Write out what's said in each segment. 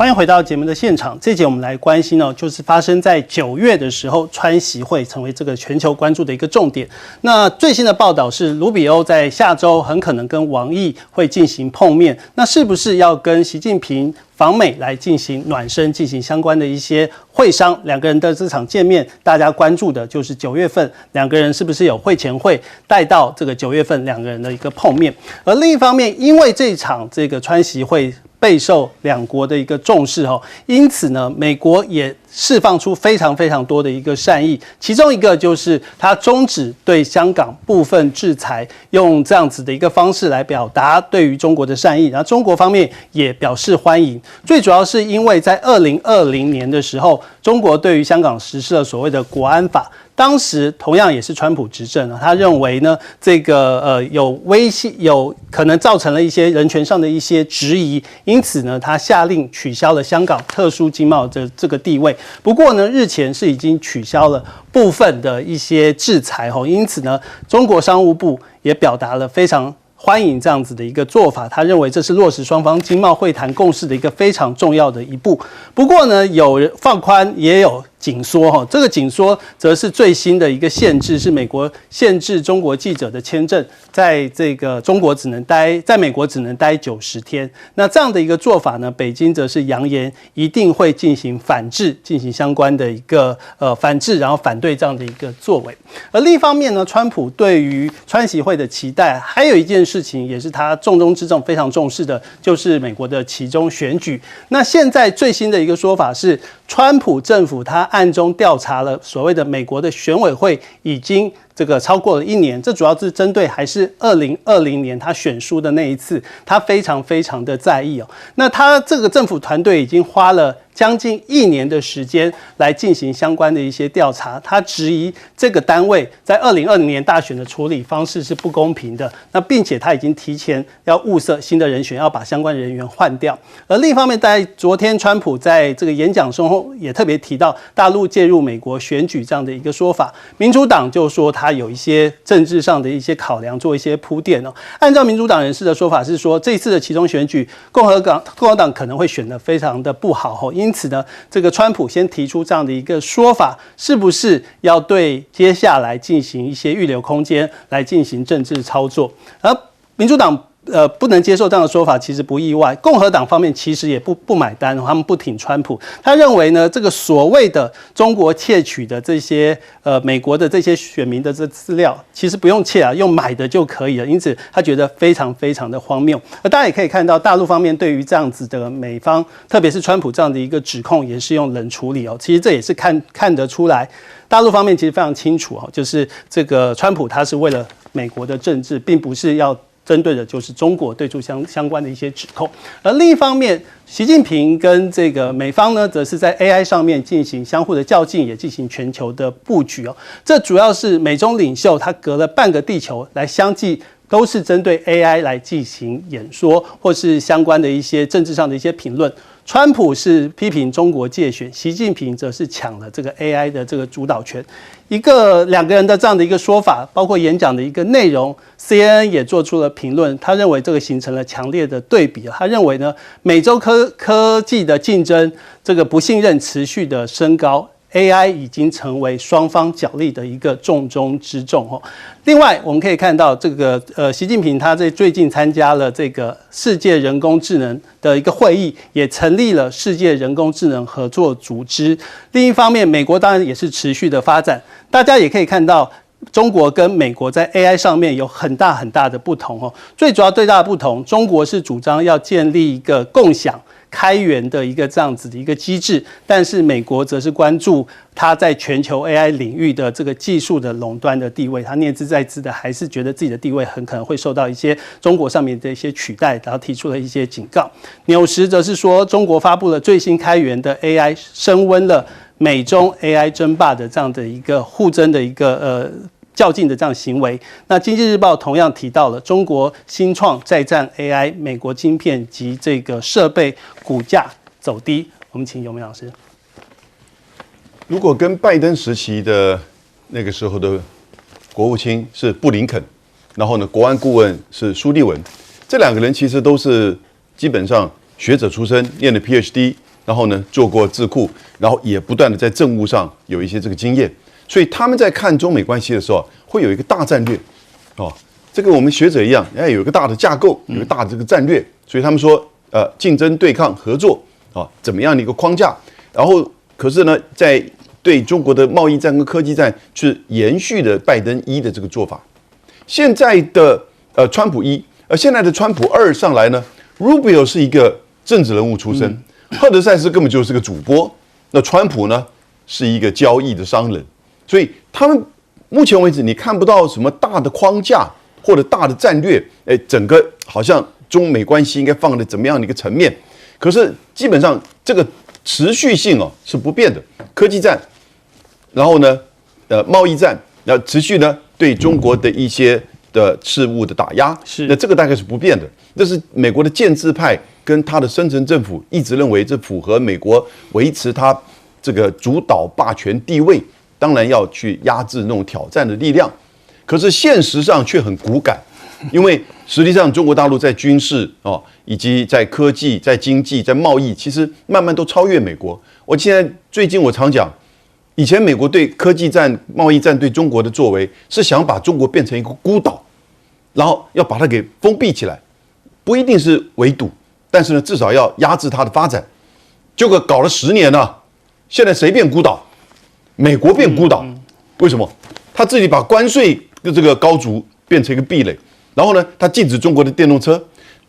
欢迎回到节目的现场。这节我们来关心就是发生在9月的时候，川习会成为这个全球关注的一个重点。那最新的报道是，卢比欧在下周很可能跟王毅会进行碰面。那是不是要跟习近平访美来进行暖身，进行相关的一些会商？两个人的这场见面，大家关注的就是9月份两个人是不是有会前会带到这个9月份两个人的一个碰面。而另一方面，因为这场这个川习会备受两国的一个重视因此呢，美国也释放出非常非常多的一个善意，其中一个就是他终止对香港部分制裁，用这样子的一个方式来表达对于中国的善意，然后中国方面也表示欢迎。最主要是因为在2020年的时候，中国对于香港实施了所谓的国安法。当时同样也是川普执政他认为呢，这个有威胁，有可能造成了一些人权上的一些质疑，因此呢，他下令取消了香港特殊经贸的这个地位。不过呢，日前是已经取消了部分的一些制裁因此呢，中国商务部也表达了非常欢迎这样子的一个做法，他认为这是落实双方经贸会谈共识的一个非常重要的一步。不过呢，有放宽也有紧缩这个紧缩则是最新的一个限制，是美国限制中国记者的签证在这个中国只能待，在美国只能待90天。那这样的一个做法呢，北京则是扬言一定会进行反制，进行相关的一个反制，然后反对这样的一个作为。而另一方面呢，川普对于川习会的期待，还有一件事情也是他重中之重非常重视的，就是美国的期中选举。那现在最新的一个说法是，川普政府他暗中调查了所谓的美国的选委会，已经这个超过了1年，这主要是针对还是2020年他选输的那一次，他非常非常的在意那他这个政府团队已经花了将近1年的时间来进行相关的一些调查，他质疑这个单位在2020年大选的处理方式是不公平的，那并且他已经提前要物色新的人选，要把相关人员换掉。而另一方面，在昨天川普在这个演讲中也特别提到大陆介入美国选举这样的一个说法，民主党就说他有一些政治上的一些考量，做一些铺垫按照民主党人士的说法是说，这一次的期中选举，共和党可能会选得非常的不好因此呢，这个川普先提出这样的一个说法，是不是要对接下来进行一些预留空间来进行政治操作？而民主党不能接受这样的说法，其实不意外。共和党方面其实也不买单，他们不挺川普。他认为呢，这个所谓的中国窃取的这些美国的这些选民的这资料，其实不用窃用买的就可以了。因此他觉得非常非常的荒谬。而大家也可以看到，大陆方面对于这样子的美方，特别是川普这样的一个指控，也是用冷处理其实这也是看得出来，大陆方面其实非常清楚就是这个川普他是为了美国的政治，并不是要针对的就是中国对出相关的一些指控。而另一方面，习近平跟这个美方呢，则是在 AI 上面进行相互的较劲，也进行全球的布局这主要是美中领袖他隔了半个地球来相继都是针对 AI 来进行演说，或是相关的一些政治上的一些评论。川普是批评中国介选，习近平则是抢了这个 AI 的这个主导权。两个人的这样的一个说法，包括演讲的一个内容 ，CNN 也做出了评论，他认为这个形成了强烈的对比。他认为呢，美洲科技的竞争，这个不信任持续的升高。AI 已经成为双方角力的一个重中之重另外，我们可以看到这个习近平他在最近参加了这个世界人工智能的一个会议，也成立了世界人工智能合作组织。另一方面，美国当然也是持续的发展，大家也可以看到，中国跟美国在 AI 上面有很大很大的不同最主要最大的不同，中国是主张要建立一个共享开源的一个这样子的一个机制，但是美国则是关注它在全球 AI 领域的这个技术的垄断的地位，它念兹在兹的还是觉得自己的地位很可能会受到一些中国上面的一些取代，然后提出了一些警告。纽时则是说，中国发布了最新开源的 AI， 升温了美中 AI 争霸的这样的一个互争的一个较劲的这样行为。那经济日报同样提到了中国新创再战 AI， 美国晶片及这个设备股价走低。我们请尤明老师。如果跟拜登时期的那个时候的国务卿是布林肯，然后呢，国安顾问是苏利文，这两个人其实都是基本上学者出身，念的 PhD，然后呢做过智库，然后也不断的在政务上有一些这个经验，所以他们在看中美关系的时候，会有一个大战略，这个我们学者一样，有一个大的架构，有一个大的这个战略，所以他们说，竞争、对抗、合作怎么样的一个框架，然后可是呢，在对中国的贸易战跟科技战是延续的拜登一的这个做法。现在的川普一，现在的川普二上来呢 ，Rubio 是一个政治人物出身，赫德塞斯根本就是个主播，那川普呢是一个交易的商人，所以他们目前为止你看不到什么大的框架或者大的战略，整个好像中美关系应该放在怎么样的一个层面，可是基本上这个持续性是不变的，科技战，然后呢，贸易战，然后持续呢对中国的一些的事物的打压，那这个大概是不变的。这是美国的建制派跟他的深层政府一直认为这符合美国维持他这个主导霸权地位，当然要去压制那种挑战的力量。可是现实上却很骨感，因为实际上中国大陆在军事以及在科技、在经济、在贸易，其实慢慢都超越美国。最近我常讲，以前美国对科技战、贸易战对中国的作为，是想把中国变成一个孤岛，然后要把它给封闭起来，不一定是围堵，但是呢，至少要压制它的发展。结果搞了10年了，现在谁变孤岛？美国变孤岛，为什么？他自己把关税的这个高筑变成一个壁垒，然后呢，他禁止中国的电动车，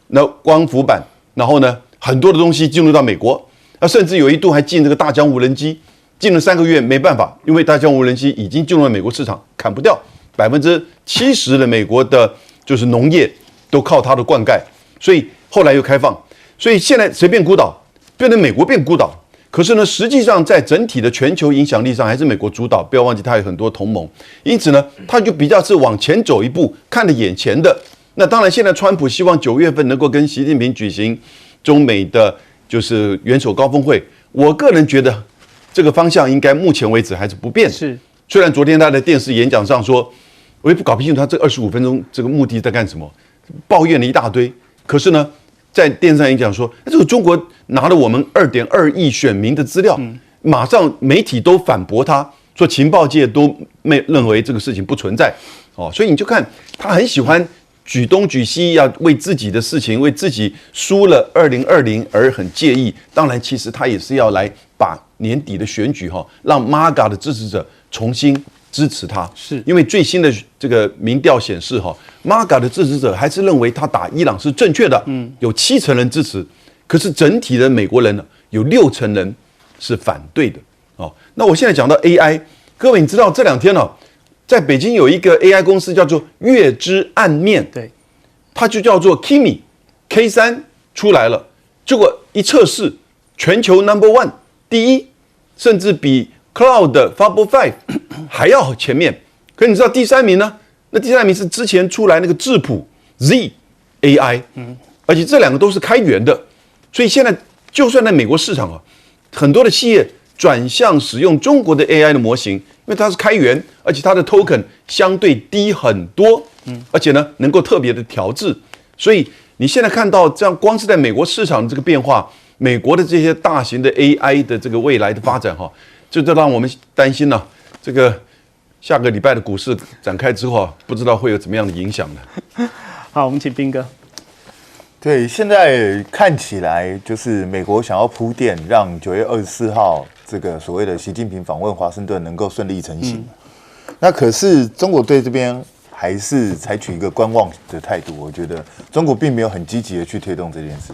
那光伏板，然后呢，很多的东西进入到美国，甚至有一度还进这个大疆无人机，进了3个月没办法，因为大疆无人机已经进入了美国市场，砍不掉，70%的美国的就是农业都靠它的灌溉，所以后来又开放，所以现在谁变孤岛？变成美国变孤岛。可是呢，实际上在整体的全球影响力上，还是美国主导。不要忘记，它有很多同盟，因此呢，它就比较是往前走一步，看着眼前的。那当然，现在川普希望9月份能够跟习近平举行中美的就是元首高峰会。我个人觉得，这个方向应该目前为止还是不变。是，虽然昨天他在电视演讲上说，我也不搞不清楚他这25分钟这个目的在干什么，抱怨了一大堆。可是呢，在电视上演讲说，这个中国拿了我们2.2亿选民的资料，马上媒体都反驳他，说情报界都认为这个事情不存在，所以你就看他很喜欢举东举西，要为自己的事情，为自己输了2020而很介意。当然，其实他也是要来把年底的选举让 MAGA 的支持者重新支持他，是因为最新的这个民调显示MAGA 的支持者还是认为他打伊朗是正确的，有70%人支持。可是整体的美国人呢，有60%人是反对的。那我现在讲到 AI， 各位你知道这2天在北京有一个 AI 公司叫做月之暗面，对，它就叫做 Kimi K3 出来了，结果一测试，全球 No.1 第一，甚至比 Cloud 的 Fable 5还要前面。可你知道第3名呢？那第3名是之前出来那个智谱 Z AI，而且这2个都是开源的。所以现在就算在美国市场很多的企业转向使用中国的 AI 的模型，因为它是开源，而且它的 token 相对低很多，而且呢能够特别的调制。所以你现在看到这样，光是在美国市场的这个变化，美国的这些大型的 AI 的这个未来的发展这就让我们担心了。这个下个礼拜的股市展开之后不知道会有怎么样的影响呢？好，我们请彬哥。对，现在看起来就是美国想要铺垫，让9月24号这个所谓的习近平访问华盛顿能够顺利成行。那可是中国队这边还是采取一个观望的态度，我觉得中国并没有很积极的去推动这件事。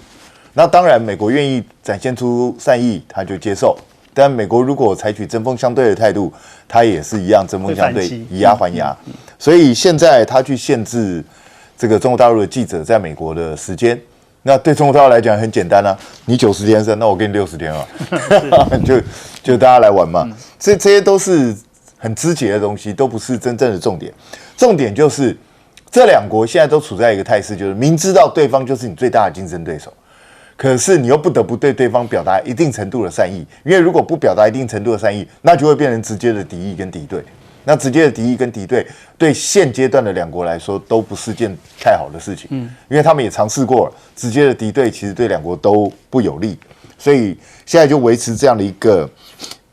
那当然，美国愿意展现出善意，他就接受；但美国如果采取针锋相对的态度，他也是一样针锋相对，以牙还牙。所以现在他去限制这个中国大陆的记者在美国的时间，那对中国大陆来讲很简单啊，你90天生，那我给你60天啊，就大家来玩嘛。这些都是很枝节的东西，都不是真正的重点。重点就是这2国现在都处在一个态势，就是明知道对方就是你最大的竞争对手，可是你又不得不对对方表达一定程度的善意，因为如果不表达一定程度的善意，那就会变成直接的敌意跟敌对。那直接的敌意跟敌对，对现阶段的2国来说都不是件太好的事情，因为他们也尝试过了，直接的敌对其实对2国都不有利。所以现在就维持这样的一个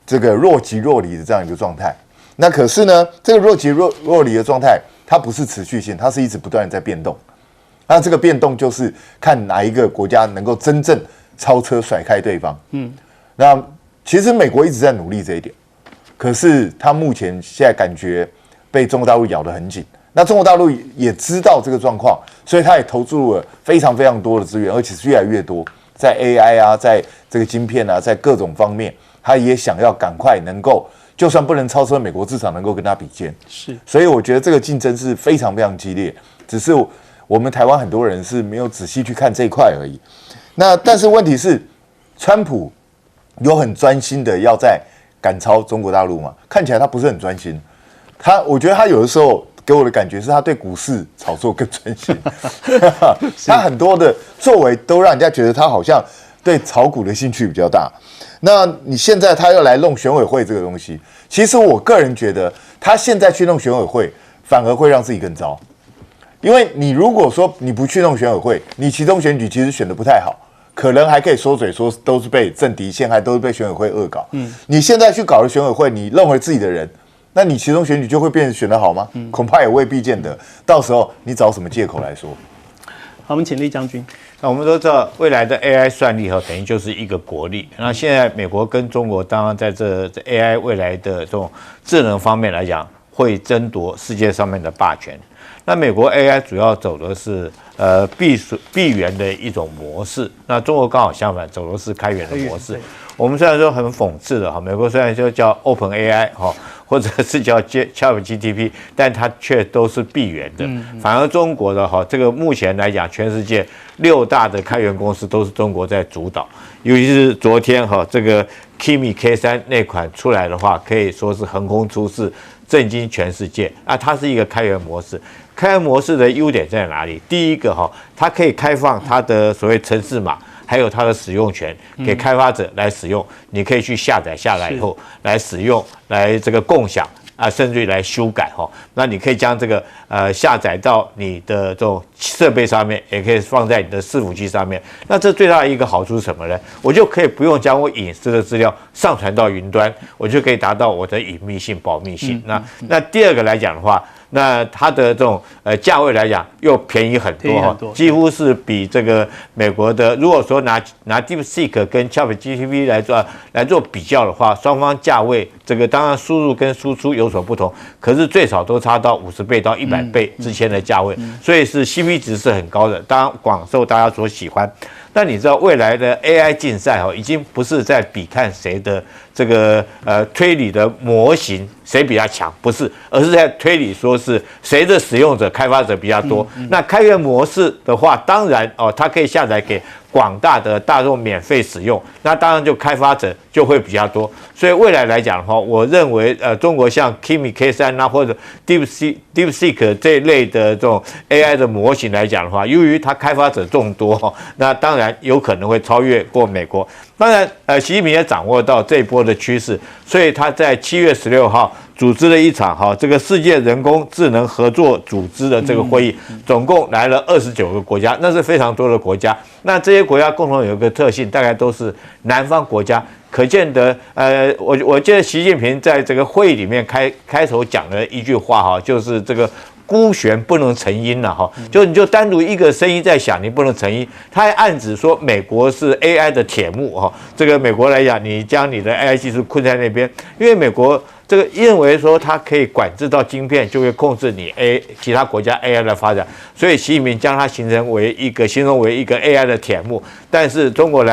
这个若即若离的这样一个状态。那可是呢，这个若即若离的状态，它不是持续性，它是一直不断的在变动。那这个变动就是看哪一个国家能够真正超车甩开对方。那其实美国一直在努力这一点，可是他目前现在感觉被中国大陆咬得很紧。那中国大陆也知道这个状况，所以他也投注了非常非常多的资源，而且是越来越多，在 AI 啊，在这个晶片啊，在各种方面，他也想要赶快能够，就算不能超车美国，至少能够跟他比肩。是，所以我觉得这个竞争是非常非常激烈，只是我们台湾很多人是没有仔细去看这一块而已。那但是问题是，川普有很专心的要在赶超中国大陆吗？看起来他不是很专心。我觉得他有的时候给我的感觉是他对股市炒作更专心，他很多的作为都让人家觉得他好像对炒股的兴趣比较大。那你现在他要来弄选委会这个东西，其实我个人觉得他现在去弄选委会，反而会让自己更糟。因为你如果说你不去弄选委会，你期中选举其实选得不太好，可能还可以说嘴说都是被政敌陷害，都是被选委会恶搞。你现在去搞了选委会，你弄回自己的人，那你期中选举就会变成选得好吗？恐怕也未必见得。到时候你找什么借口来说？好，我们请厉将军。那我们都知道，未来的 AI 算力等于就是一个国力。那现在美国跟中国，当然在这 AI 未来的这种智能方面来讲，会争夺世界上面的霸权。那美国 AI 主要走的是闭源的一种模式，那中国刚好相反，走的是开源的模式。我们虽然说很讽刺的美国虽然说叫 Open AI 或者是叫 ChatGPT， 但它却都是闭源的。反而中国的这个目前来讲，全世界6大的开源公司都是中国在主导，尤其是昨天这个 Kimi K3 那款出来的话，可以说是横空出世，震惊全世界啊！它是一个开源模式。开源模式的优点在哪里？第一个它可以开放它的所谓程式码，还有它的使用权给开发者来使用，你可以去下载下来以后来使用，来这个共享啊，甚至于来修改那你可以将这个下载到你的这种设备上面，也可以放在你的伺服器上面。那这最大的一个好处是什么呢？我就可以不用将我隐私的资料上传到云端，我就可以达到我的隐秘性、保密性。那第二个来讲的话，那它的这种价位来讲又便宜很多几乎是比这个美国的，如果说拿 DeepSeek 跟 ChatGPT 来做比较的话，双方价位这个当然输入跟输出有所不同，可是最少都差到50倍到100倍之间的价位，所以是 CP 值是很高的，当然广受大家所喜欢。那你知道未来的 AI 竞赛已经不是在比看谁的这个推理的模型谁比较强，不是，而是在推理说是谁的使用者开发者比较多。那开源模式的话，当然它可以下载给广大的大众免费使用，那当然就开发者就会比较多。所以未来来讲的话，我认为中国像 Kimi K3 或者 DeepSeek 这一类的这种 AI 的模型来讲的话，由于它开发者众多那当然有可能会超越过美国。当然习近平也掌握到这一波的趋势，所以他在7月16号组织了一场这个世界人工智能合作组织的这个会议，总共来了29个国家，那是非常多的国家。那这些国家共同有一个特性，大概都是南方国家。可见得，我记得习近平在这个会议里面开头讲了一句话就是这个孤悬不能成音了就你就单独一个声音在响，你不能成音。他还暗指说美国是 AI 的铁幕这个美国来讲，你将你的 AI 技术困在那边，因为美国这个认为说它可以管制到晶片，就会控制你其他国家 AI 的发展，所以习近平将它形容为一个 AI 的铁幕。但是中国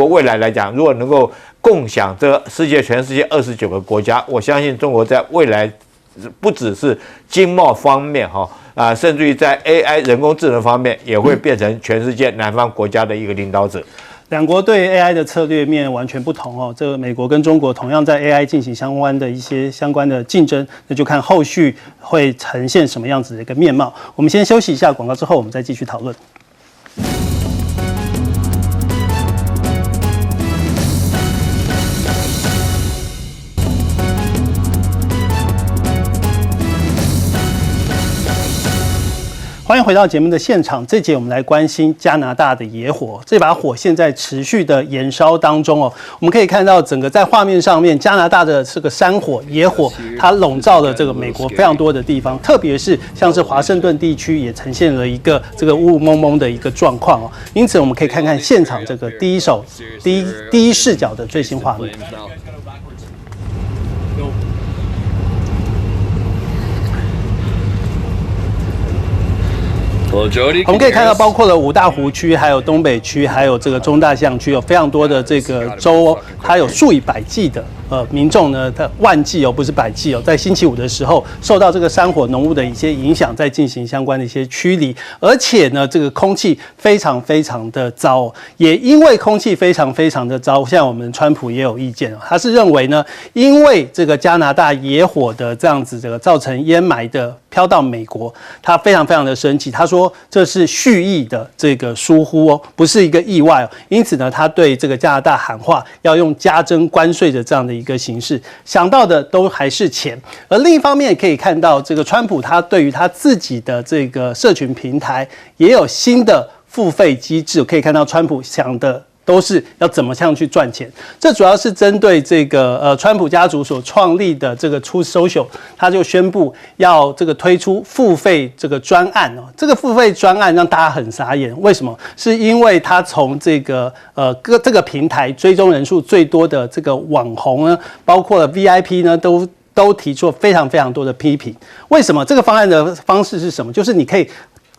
未来来讲，如果能够共享这全世界29个国家，我相信中国在未来不只是经贸方面甚至于在 AI 人工智能方面，也会变成全世界南方国家的一个领导者。两国对 AI 的策略面完全不同这个美国跟中国同样在 AI 进行相关的竞争，那就看后续会呈现什么样子的一个面貌。我们先休息一下广告，之后我们再继续讨论。欢迎回到节目的现场，这节我们来关心加拿大的野火。这把火现在持续的燃烧当中哦，我们可以看到整个在画面上面，加拿大的这个山火、野火，它笼罩了这个美国非常多的地方，特别是像是华盛顿地区也呈现了一个这个雾蒙蒙的一个状况哦。因此，我们可以看看现场这个第一视角的最新画面。我们可以看到，包括了五大湖区、还有东北区、还有这个中大西洋区，有非常多的这个州，它有数以百计的民众呢，它万计哦，不是百计哦，在星期五的时候受到这个山火浓雾的一些影响，在进行相关的一些驱离，而且呢，这个空气非常非常的糟哦，也因为空气非常非常的糟，现在我们川普也有意见哦，他是认为呢，因为这个加拿大野火的这样子这个造成烟霾的飘到美国，他非常非常的生气，他说这是蓄意的这个疏忽哦，不是一个意外哦，因此呢，他对这个加拿大喊话，要用加征关税的这样的一个形式，想到的都还是钱。而另一方面，可以看到这个川普他对于他自己的这个社群平台也有新的付费机制，可以看到川普想的都是要怎么样去赚钱，这主要是针对这个川普家族所创立的这个 Truth Social， 他就宣布要这个推出付费这个专案哦。这个付费专案让大家很傻眼，为什么？是因为他从这个这个平台追踪人数最多的这个网红呢，包括了 VIP 呢，都提出了非常非常多的批评。为什么？这个方案的方式是什么？就是你可以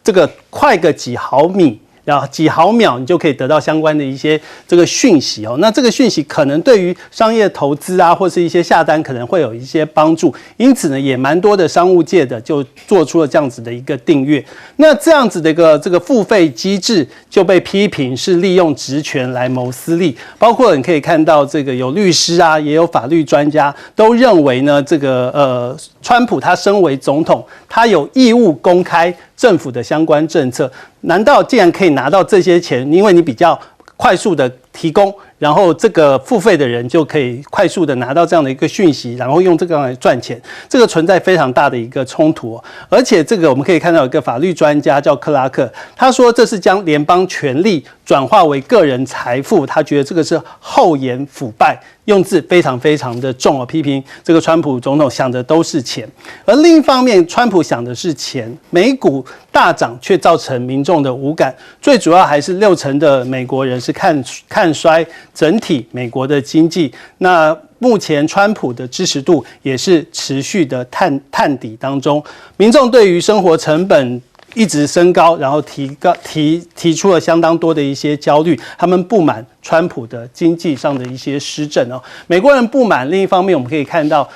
这个快个几毫米。然后几毫秒，你就可以得到相关的一些这个讯息哦。那这个讯息可能对于商业投资啊，或是一些下单可能会有一些帮助。因此呢，也蛮多的商务界的就做出了这样子的一个订阅。那这样子的一个这个付费机制就被批评是利用职权来谋私利，包括你可以看到这个有律师啊，也有法律专家都认为呢，这个川普他身为总统，他有义务公开政府的相关政策。难道既然可以拿到这些钱，因为你比较快速的提供，然后这个付费的人就可以快速的拿到这样的一个讯息，然后用这个来赚钱，这个存在非常大的一个冲突哦。而且这个我们可以看到有一个法律专家叫克拉克，他说这是将联邦权力转化为个人财富，他觉得这个是厚颜腐败，用字非常非常的重哦，批评这个川普总统想的都是钱。而另一方面，川普想的是钱，美股大涨却造成民众的无感，最主要还是60%的美国人是看衰整体美国的经济。那目前川普的支持度也是持续的探底当中，民众对于生活成本一直升高，然后提出了相当多的一些焦虑，他们不满川普的经济上的一些施政哦。美国人不满，另一方面我们可以看到，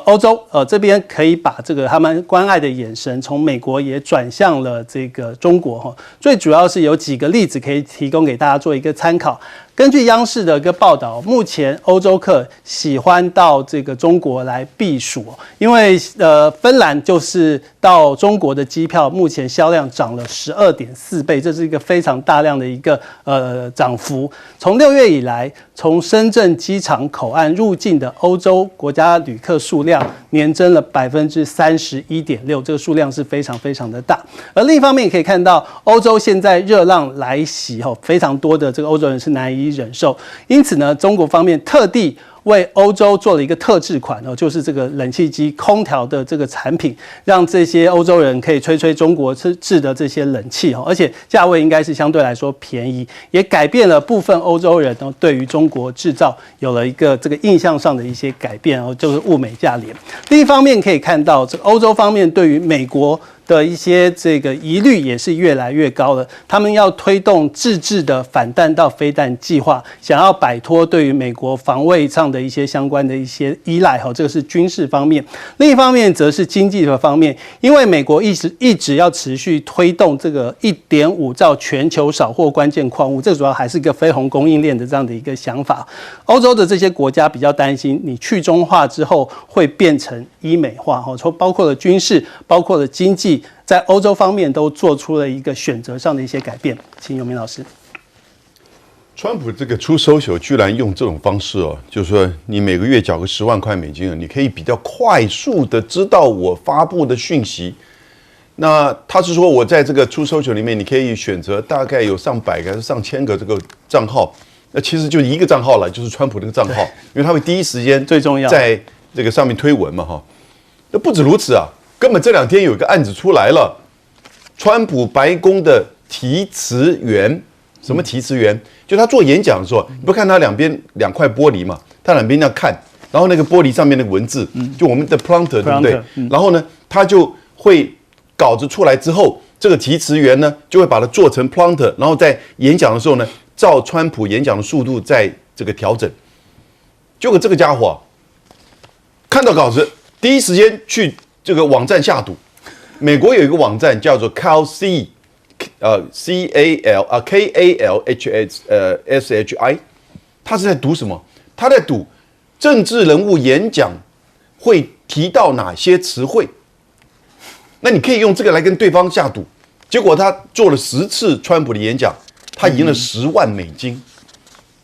欧洲这边可以把这个他们关爱的眼神从美国也转向了这个中国哈。最主要是有几个例子可以提供给大家做一个参考。根据央视的一个报道，目前欧洲客喜欢到这个中国来避暑，因为芬兰就是到中国的机票目前销量涨了12.4倍，这是一个非常大量的一个涨幅。从6月以来，从深圳机场口岸入境的欧洲国家旅客数量年增了31.6%，这个数量是非常非常的大。而另一方面也可以看到，欧洲现在热浪来袭，非常多的这个欧洲人是难以忍受，因此呢，中国方面特地为欧洲做了一个特制款哦，就是这个冷气机、空调的这个产品，让这些欧洲人可以吹吹中国制的这些冷气哦，而且价位应该是相对来说便宜，也改变了部分欧洲人哦对于中国制造有了一个这个印象上的一些改变哦，就是物美价廉。另一方面可以看到，这个欧洲方面对于美国的一些这个疑虑也是越来越高了，他们要推动自制的反弹道飞弹计划，想要摆脱对于美国防卫上的一些相关的一些依赖哈，这个是军事方面。另一方面则是经济的方面，因为美国一直要持续推动这个1.5兆全球少货关键矿物，这主要还是一个非红供应链的这样的一个想法。欧洲的这些国家比较担心，你去中化之后会变成医美化哈，包括了军事，包括了经济。在欧洲方面都做出了一个选择上的一些改变，请永明老师。川普这个Truth Social居然用这种方式哦，就是说你每个月缴个10万块美金，你可以比较快速的知道我发布的讯息那他是说我在这个 True Social 里面，你可以选择大概有上百个还是上千个这个账号，那其实就一个账号了，就是川普那个账号，因为他会第一时间最重要在这个上面推文嘛哈。那不止如此啊，根本这2天有一个案子出来了，川普白宫的提词员，什么提词员？就他做演讲的时候，你不看他两边2块玻璃嘛，他两边那样看，然后那个玻璃上面那个文字，就我们的 prompter 对不对？然后呢，他就会稿子出来之后，这个提词员呢就会把它做成 prompter， 然后在演讲的时候呢，照川普演讲的速度在这个调整。结果这个家伙啊，看到稿子，第一时间去这个网站下赌。美国有一个网站叫做 Kalshi，KALSHI，他是在赌什么？他在赌政治人物演讲会提到哪些词汇。那你可以用这个来跟对方下赌。结果他做了10次川普的演讲，他赢了$10万。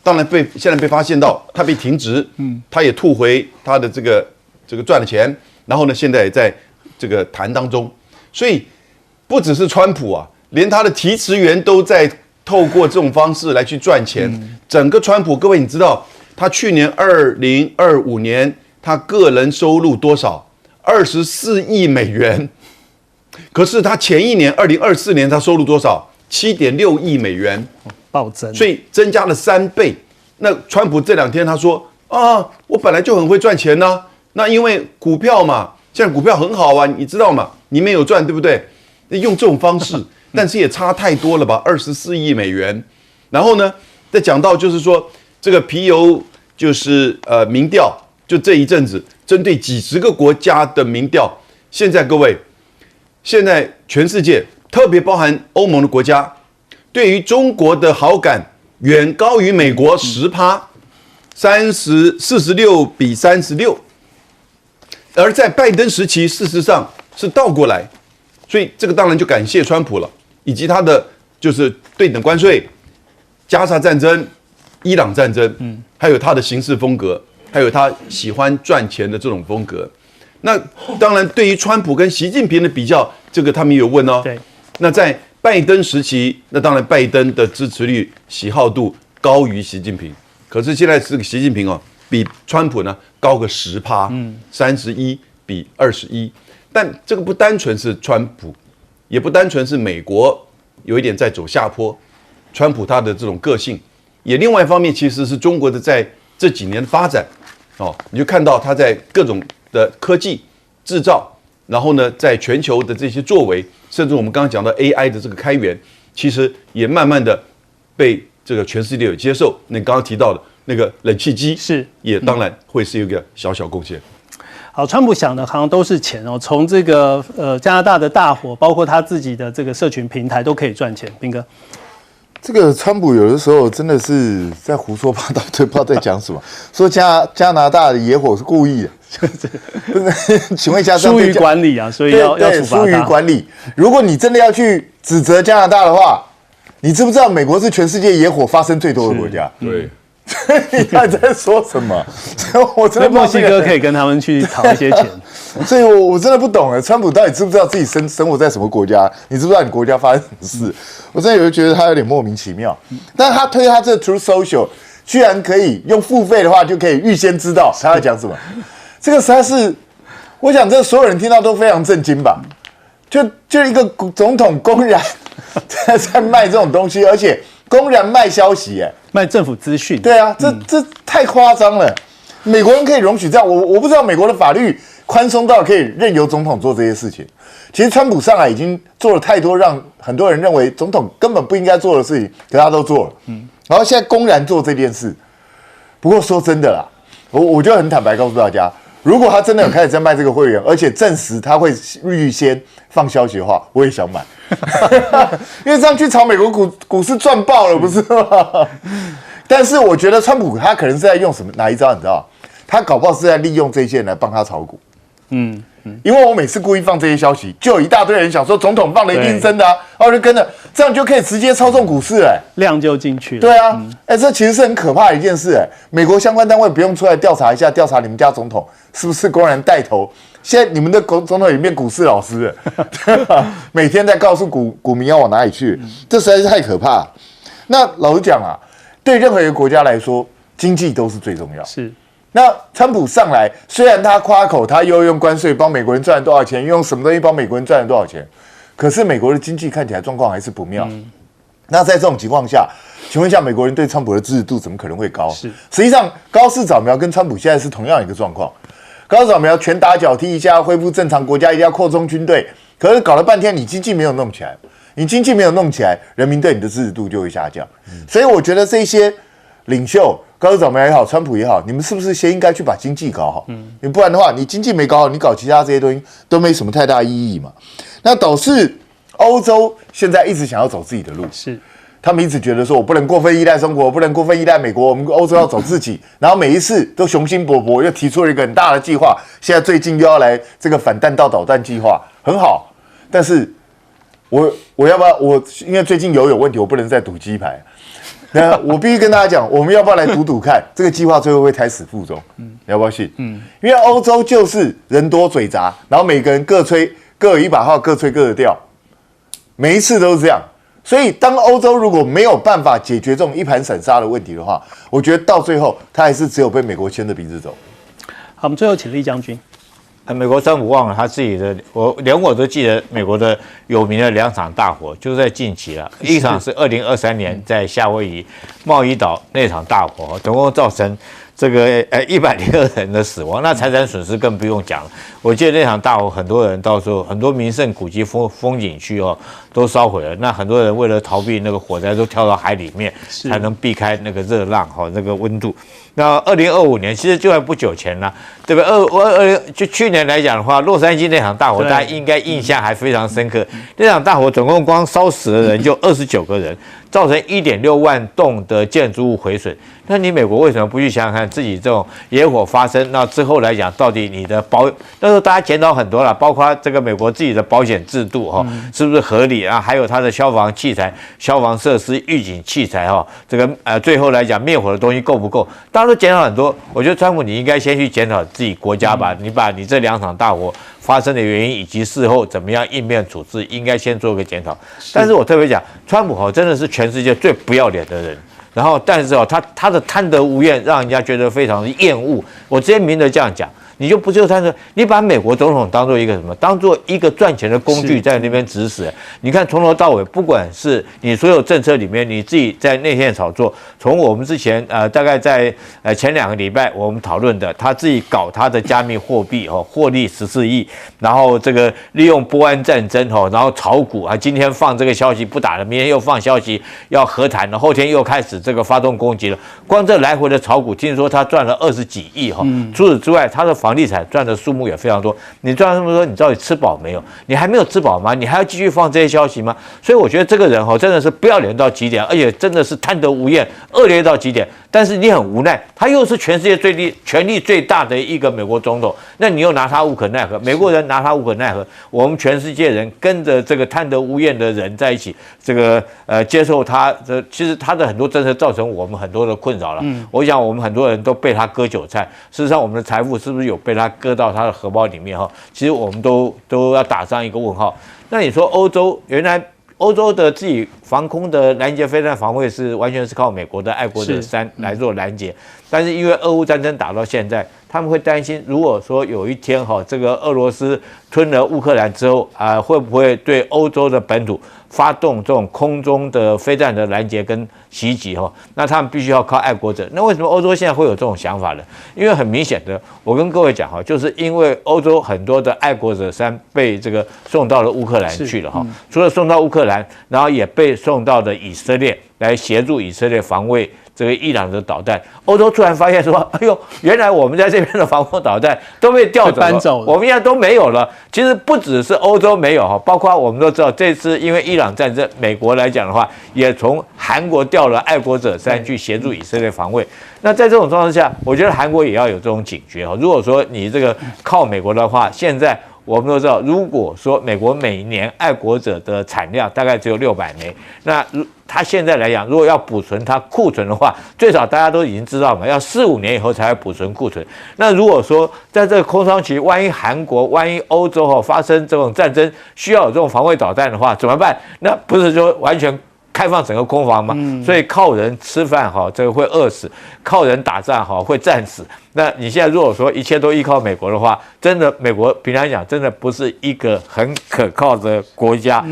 当然现在被发现到，他被停职，他也吐回他的这个赚的钱，然后呢，现在也在这个谈当中。所以不只是川普啊，连他的提词员都在透过这种方式来去赚钱。整个川普，各位你知道，他去年2025年他个人收入多少？24亿美元。可是他前一年2024年他收入多少？7.6亿美元，暴增，所以增加了3倍。那川普这2天他说啊，我本来就很会赚钱呢、那因为股票嘛，现在股票很好啊，你知道嘛，你们有赚对不对？用这种方式，但是也差太多了吧，24亿美元。然后呢，再讲到就是说这个皮尤就是民调，就这一阵子针对几十个国家的民调，现在各位。现在全世界，特别包含欧盟的国家，对于中国的好感远高于美国10%，46比36。而在拜登时期，事实上是倒过来，所以这个当然就感谢川普了，以及他的就是对等关税、加沙战争、伊朗战争，还有他的行事风格，还有他喜欢赚钱的这种风格。那当然，对于川普跟习近平的比较，这个他们也有问哦。对。那在拜登时期，那当然拜登的支持率、喜好度高于习近平。可是现在这个习近平哦，比川普呢高个10%，31比21。但这个不单纯是川普，也不单纯是美国有一点在走下坡。川普他的这种个性，也另外一方面其实是中国的在这几年的发展哦，你就看到他在各种的科技制造，然后呢，在全球的这些作为，甚至我们刚刚讲到 AI 的这个开源，其实也慢慢的被这个全世界有接受。那刚刚提到的那个冷气机是，也当然会是一个小小贡献。好，川普想的好像都是钱哦，从这个加拿大的大火，包括他自己的这个社群平台都可以赚钱。彬哥。这个川普有的时候真的是在胡说八道，对，不知道在讲什么。说加拿大的野火是故意的，请问一下，疏于管理啊，所以要处罚他。疏于管理。如果你真的要去指责加拿大的话，你知不知道美国是全世界野火发生最多的国家？对。你还在说什么？我真的墨西哥可以跟他们去讨一些钱，所以我真的不懂了。川普到底知不知道自己生活在什么国家？你知不知道你国家发生什么事？我真的有觉得他有点莫名其妙。但是他推他这 True Social， 居然可以用付费的话就可以预先知道他要讲什么，这个实在是，我想这所有人听到都非常震惊吧？就一个总统公然在卖这种东西，而且公然卖消息，卖政府资讯。对啊，这太夸张了。美国人可以容许这样，我不知道美国的法律宽松到可以任由总统做这些事情。其实川普上来已经做了太多让很多人认为总统根本不应该做的事情，可他都做了。然后现在公然做这件事。不过说真的啦，我就很坦白告诉大家，如果他真的有开始在卖这个会员，而且证实他会预先放消息的话，我也想买，因为这样去炒美国股市赚爆了，不是吗？但是我觉得川普他可能是在用哪一招，你知道？他搞不好是在利用这些人来帮他炒股。因为我每次故意放这些消息，就有一大堆人想说总统放的一定是真的啊，然后就跟着，这样就可以直接操纵股市量就进去了。对啊，这其实是很可怕的一件事美国相关单位不用出来调查一下，调查你们家总统是不是公然带头现在你们的总统也变股市老师了，每天在告诉股民要往哪里去，这实在是太可怕了。那老实讲啊，对任何一个国家来说，经济都是最重要。是。那川普上来，虽然他夸口他又用关税帮美国人赚了多少钱，又用什么东西帮美国人赚了多少钱，可是美国的经济看起来状况还是不妙。那在这种情况下，请问一下，美国人对川普的支持度怎么可能会高？是，实际上高市早苗跟川普现在是同样一个状况。高市早苗拳打脚踢一下，恢复正常，国家一定要扩充军队，可是搞了半天，你经济没有弄起来，你经济没有弄起来，人民对你的支持度就会下降。所以我觉得这些领袖，高市早苗也好，川普也好，你们是不是先应该去把经济搞好？你不然的话，你经济没搞好，你搞其他这些东西都没什么太大意义嘛。那导致欧洲现在一直想要走自己的路，是他们一直觉得说，我不能过分依赖中国，不能过分依赖美国，我们欧洲要走自己。然后每一次都雄心勃勃，又提出了一个很大的计划。现在最近又要来这个反弹道导弹计划，很好。但是我要不要因为最近有问题，我不能再赌鸡排。那我必须跟大家讲，我们要不要来赌赌看，这个计划最后会胎死腹中？你要不要信？因为欧洲就是人多嘴杂，然后每个人各有一把号，各吹各的调，每一次都是这样。所以，当欧洲如果没有办法解决这种一盘散沙的问题的话，我觉得到最后，他还是只有被美国牵着鼻子走。好，我们最后请厉将军。美国川普忘了他自己的，我都记得美国的有名的2场大火，就是在近期了。一场是2023年在夏威夷贸易岛那场大火，总共造成这个102人的死亡，那财产损失更不用讲了。我记得那场大火，很多人到时候很多名胜古迹、风景区都烧毁了。那很多人为了逃避那个火灾，都跳到海里面，才能避开那个热浪那个温度。那2025年其实就在不久前了，对吧？就去年来讲的话，洛杉矶那场大火，大家应该印象还非常深刻。那场大火总共光烧死的人就29个人，造成1.6万栋的建筑物毁损。那你美国为什么不去想想看，自己这种野火发生，那之后来讲，到底你的那时候大家检讨很多了，包括这个美国自己的保险制度是不是合理啊？还有它的消防器材、消防设施、预警器材这个最后来讲灭火的东西够不够？大家都检讨很多。我觉得川普你应该先去检讨自己国家吧，你把你这2场大火发生的原因以及事后怎么样应变处置，应该先做个检讨。但是我特别讲，川普真的是全世界最不要脸的人。然后，但是他的贪得无厌，让人家觉得非常的厌恶。我直接明着这样讲，你就不就贪得，你把美国总统当做一个什么？当做一个赚钱的工具，在那边指使。你看从头到尾，不管是你所有政策里面，你自己在内线炒作，从我们之前大概在前2个礼拜我们讨论的，他自己搞他的加密货币获利14亿，然后这个利用波湾战争然后炒股今天放这个消息不打了，明天又放消息要和谈了，后天又开始这个发动攻击了。光这来回的炒股，听说他赚了20几亿除此之外，他的房地产赚的数目也非常多。你赚了这么多，你到底吃饱没有？你还没有吃饱吗？你还要继续放这些消息吗？所以我觉得这个人真的是不要脸到极点，而且真的是贪得无厌、恶劣到极点。但是你很无奈，他又是全世界权力最大的一个美国总统，那你又拿他无可奈何。美国人拿他无可奈何，我们全世界人跟着这个贪得无厌的人在一起，这个接受他其实他的很多政策造成我们很多的困扰了。我想我们很多人都被他割韭菜，事实上我们的财富是不是有被他割到他的荷包里面其实我们都要打上一个问号。那你说欧洲原来欧洲的自己防空的拦截飞弹防卫是完全是靠美国的爱国者3来做拦截，但是因为俄乌战争打到现在，他们会担心，如果说有一天这个俄罗斯吞了乌克兰之后会不会对欧洲的本土发动这种空中的飞弹的拦截跟袭击那他们必须要靠爱国者。那为什么欧洲现在会有这种想法呢？因为很明显的，我跟各位讲就是因为欧洲很多的爱国者3被这个送到了乌克兰去了除了送到乌克兰，然后也被送到了以色列来协助以色列防卫这个伊朗的导弹。欧洲突然发现说，哎呦，原来我们在这边的防空导弹都被调走了，我们现在都没有了。其实不只是欧洲没有包括我们都知道，这次因为伊朗战争，美国来讲的话，也从韩国调了爱国者3去协助以色列防卫。那在这种状况下，我觉得韩国也要有这种警觉如果说你这个靠美国的话，现在我们都知道，如果说美国每年爱国者的产量大概只有600枚，那它现在来讲，如果要补存它库存的话，最少大家都已经知道嘛，要4、5年以后才会补存库存。那如果说在这个空窗期，万一韩国、万一欧洲发生这种战争，需要有这种防卫导弹的话，怎么办？那不是说完全开放整个空防吗？所以靠人吃饭这个会饿死；靠人打仗会战死。那你现在如果说一切都依靠美国的话，真的美国平常讲，真的不是一个很可靠的国家。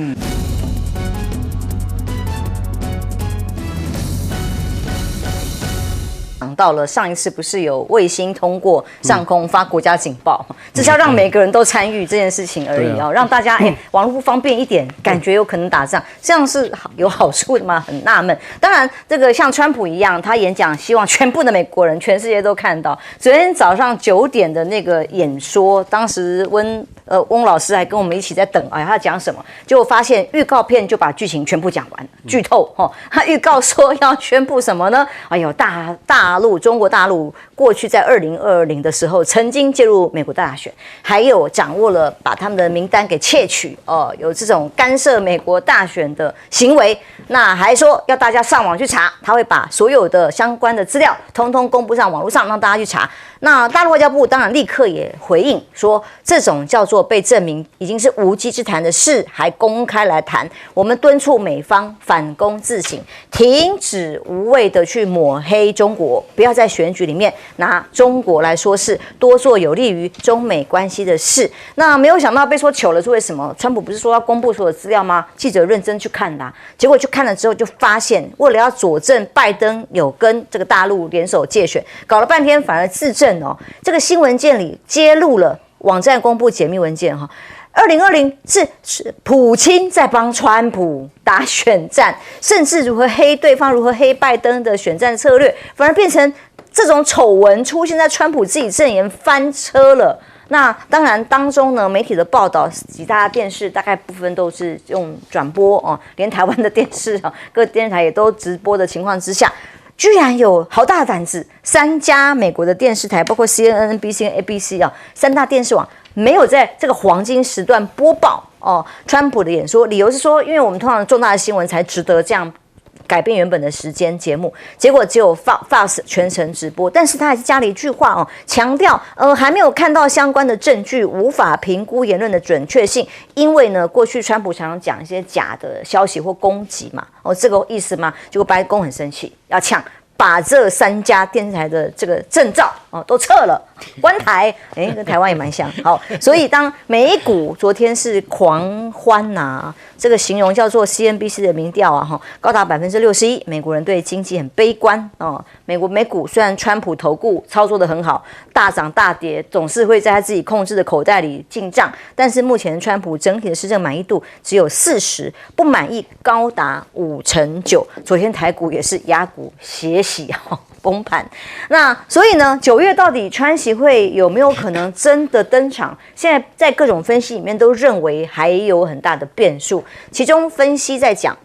到了上一次不是有卫星通过上空发国家警报，只是要让每个人都参与这件事情而已让大家网络不方便一点，感觉有可能打仗，这样是有好处的吗？很纳闷。当然，这个像川普一样，他演讲希望全部的美国人、全世界都看到。昨天早上9点的那个演说，当时翁老师还跟我们一起在等，他讲什么？结果发现预告片就把剧情全部讲完了，剧透他预告说要宣布什么呢？中国大陆过去在2020的时候曾经介入美国大选，还有掌握了把他们的名单给窃取有这种干涉美国大选的行为。那还说要大家上网去查，他会把所有的相关的资料通通公布上网络上，让大家去查。那大陆外交部当然立刻也回应说，这种叫做被证明已经是无稽之谈的事，还公开来谈。我们敦促美方反躬自省，停止无谓的去抹黑中国，不要在选举里面拿中国来说事，多做有利于中美关系的事。那没有想到被说糗了，是为什么？川普不是说要公布所有资料吗？记者认真去看啦，结果去看了之后就发现，为了要佐证拜登有跟这个大陆联手介选，搞了半天反而自证这个新文件里揭露了网站公布解密文件2020是普京在帮川普打选战，甚至如何黑对方、如何黑拜登的选战策略，反而变成这种丑闻出现在川普自己阵营翻车了。那当然当中呢，媒体的报道，几大电视大概部分都是用转播连台湾的电视各电视台也都直播的情况之下，居然有好大的胆子，3家美国的电视台，包括 CNN、NBC 跟 ABC 3大电视网没有在这个黄金时段播报川普的演说，理由是说，因为我们通常重大的新闻才值得这样改变原本的时间节目，结果只有 Fox 全程直播，但是他还是加了一句话强调还没有看到相关的证据，无法评估言论的准确性，因为呢，过去川普常常讲一些假的消息或攻击嘛，这个意思吗？结果白宫很生气，要呛。把这3家电视台的这个证照都撤了，关台，跟台湾也蛮像。好，所以当美股昨天是狂欢这个形容叫做 CNBC 的民调高达61%，美国人对经济很悲观美股虽然川普投顾操作得很好，大涨大跌总是会在他自己控制的口袋里进账，但是目前川普整体的施政满意度只有40%，不满意高达9%。昨天台股也是亚股血洗崩盘。那所以呢，9月到底川习会有没有可能真的登场？现在在各种分析里面都认为还有很大的变数，其中分析在讲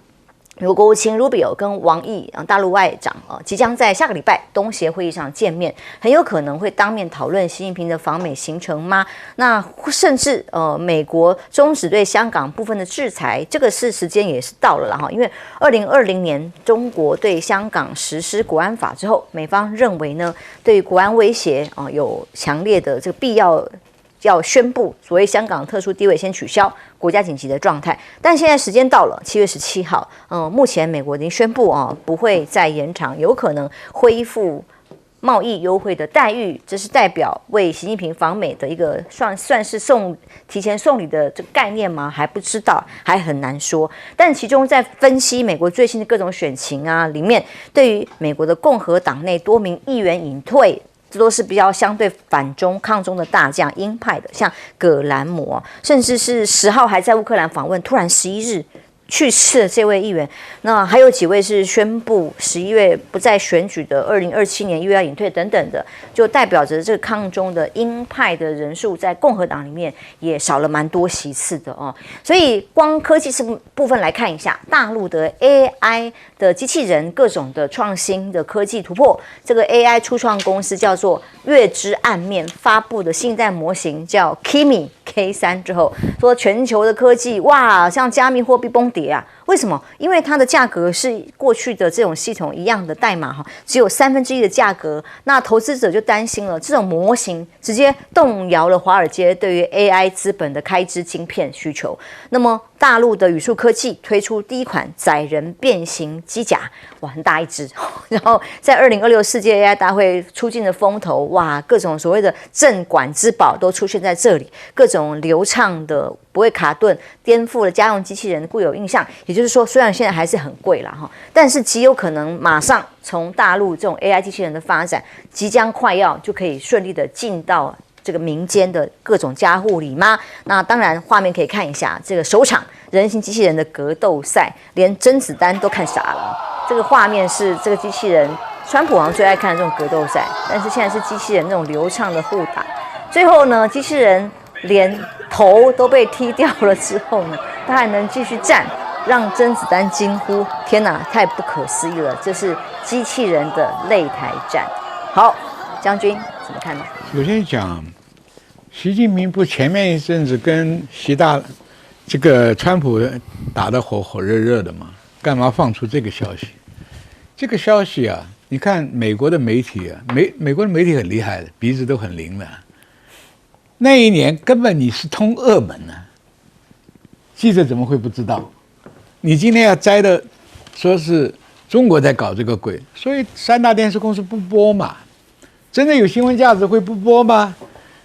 美国国务卿 Rubio 跟王毅大陆外长即将在下个礼拜东协会议上见面，很有可能会当面讨论习近平的访美行程吗？那甚至美国终止对香港部分的制裁，这个时间也是到了因为2020年中国对香港实施国安法之后，美方认为呢，对于国安威胁有强烈的这个必要宣布所谓香港特殊地位先取消国家紧急的状态，但现在时间到了7月17号，目前美国已经宣布不会再延长，有可能恢复贸易优惠的待遇，这是代表为习近平访美的一个算是提前送礼的这个概念吗？还不知道，还很难说。但其中在分析美国最新的各种选情里面，对于美国的共和党内多名议员隐退，这都是比较相对反中抗中的大将，鹰派的，像葛兰姆甚至是10号还在乌克兰访问，突然11日去世的这位议员。那还有几位是宣布11月不再选举的2027年1月要隐退等等的，就代表着这个抗中的鹰派的人数在共和党里面也少了蛮多席次的所以光科技部分来看一下，大陆的 AI 的机器人各种的创新的科技突破，这个 AI 初创公司叫做月之暗面发布的新一代模型叫 Kimi K3之后，说全球的科技哇，像加密货币崩跌啊。为什么？因为它的价格是过去的这种系统一样的代码哈，只有1/3的价格。那投资者就担心了，这种模型直接动摇了华尔街对于 AI 资本的开支晶片需求。那么大陆的宇树科技推出第一款载人变形机甲，哇，很大一只。然后在2026世界 AI 大会出尽了风头，哇，各种所谓的镇馆之宝都出现在这里，各种流畅的不会卡顿，颠覆了家用机器人的固有印象。也就是说，虽然现在还是很贵啦哈，但是极有可能马上从大陆这种 AI 机器人的发展，即将快要就可以顺利的进到这个民间的各种家户里吗？那当然，画面可以看一下这个首场人形机器人的格斗赛，连甄子丹都看傻了。这个画面是这个机器人，川普好像最爱看的这种格斗赛，但是现在是机器人那种流畅的互打。最后呢，机器人连头都被踢掉了之后呢，他还能继续站，让甄子丹惊呼：“天哪，太不可思议了！这是机器人的擂台战。”好，将军怎么看呢？首先讲，习近平不前面一阵子跟这个川普打得火火热热的嘛，干嘛放出这个消息？这个消息啊，你看美国的媒体啊，美国的媒体很厉害的，鼻子都很灵的。那一年根本你是通俄门啊，记者怎么会不知道？你今天要摘的说是中国在搞这个鬼，所以3大电视公司不播嘛。真的有新闻价值会不播吗？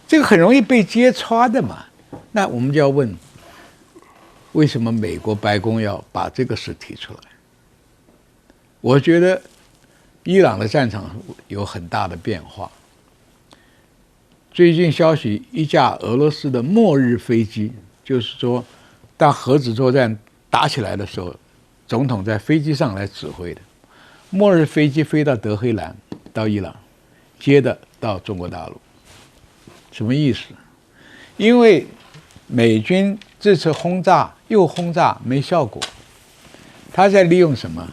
这个很容易被揭穿的嘛。那我们就要问，为什么美国白宫要把这个事提出来？我觉得伊朗的战场有很大的变化。最近消息，一架俄罗斯的末日飞机，就是说，当核子作战打起来的时候，总统在飞机上来指挥的。末日飞机飞到德黑兰，到伊朗。接的到中国大陆，什么意思？因为美军这次轰炸又轰炸没效果，他在利用什么？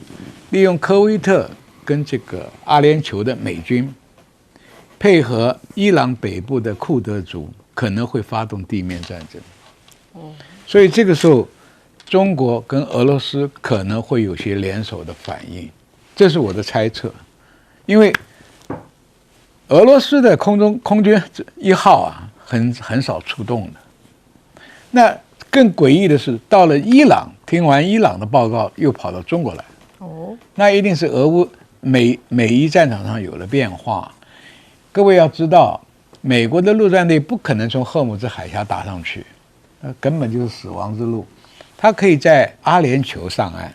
利用科威特跟这个阿联酋的美军，配合伊朗北部的库德族，可能会发动地面战争。所以这个时候，中国跟俄罗斯可能会有些联手的反应，这是我的猜测，因为。俄罗斯的空军1号啊，很少出动的。那更诡异的是，到了伊朗，听完伊朗的报告，又跑到中国来。那一定是美伊战场上有了变化。各位要知道，美国的陆战队不可能从赫姆兹海峡打上去，那根本就是死亡之路。他可以在阿联酋上岸，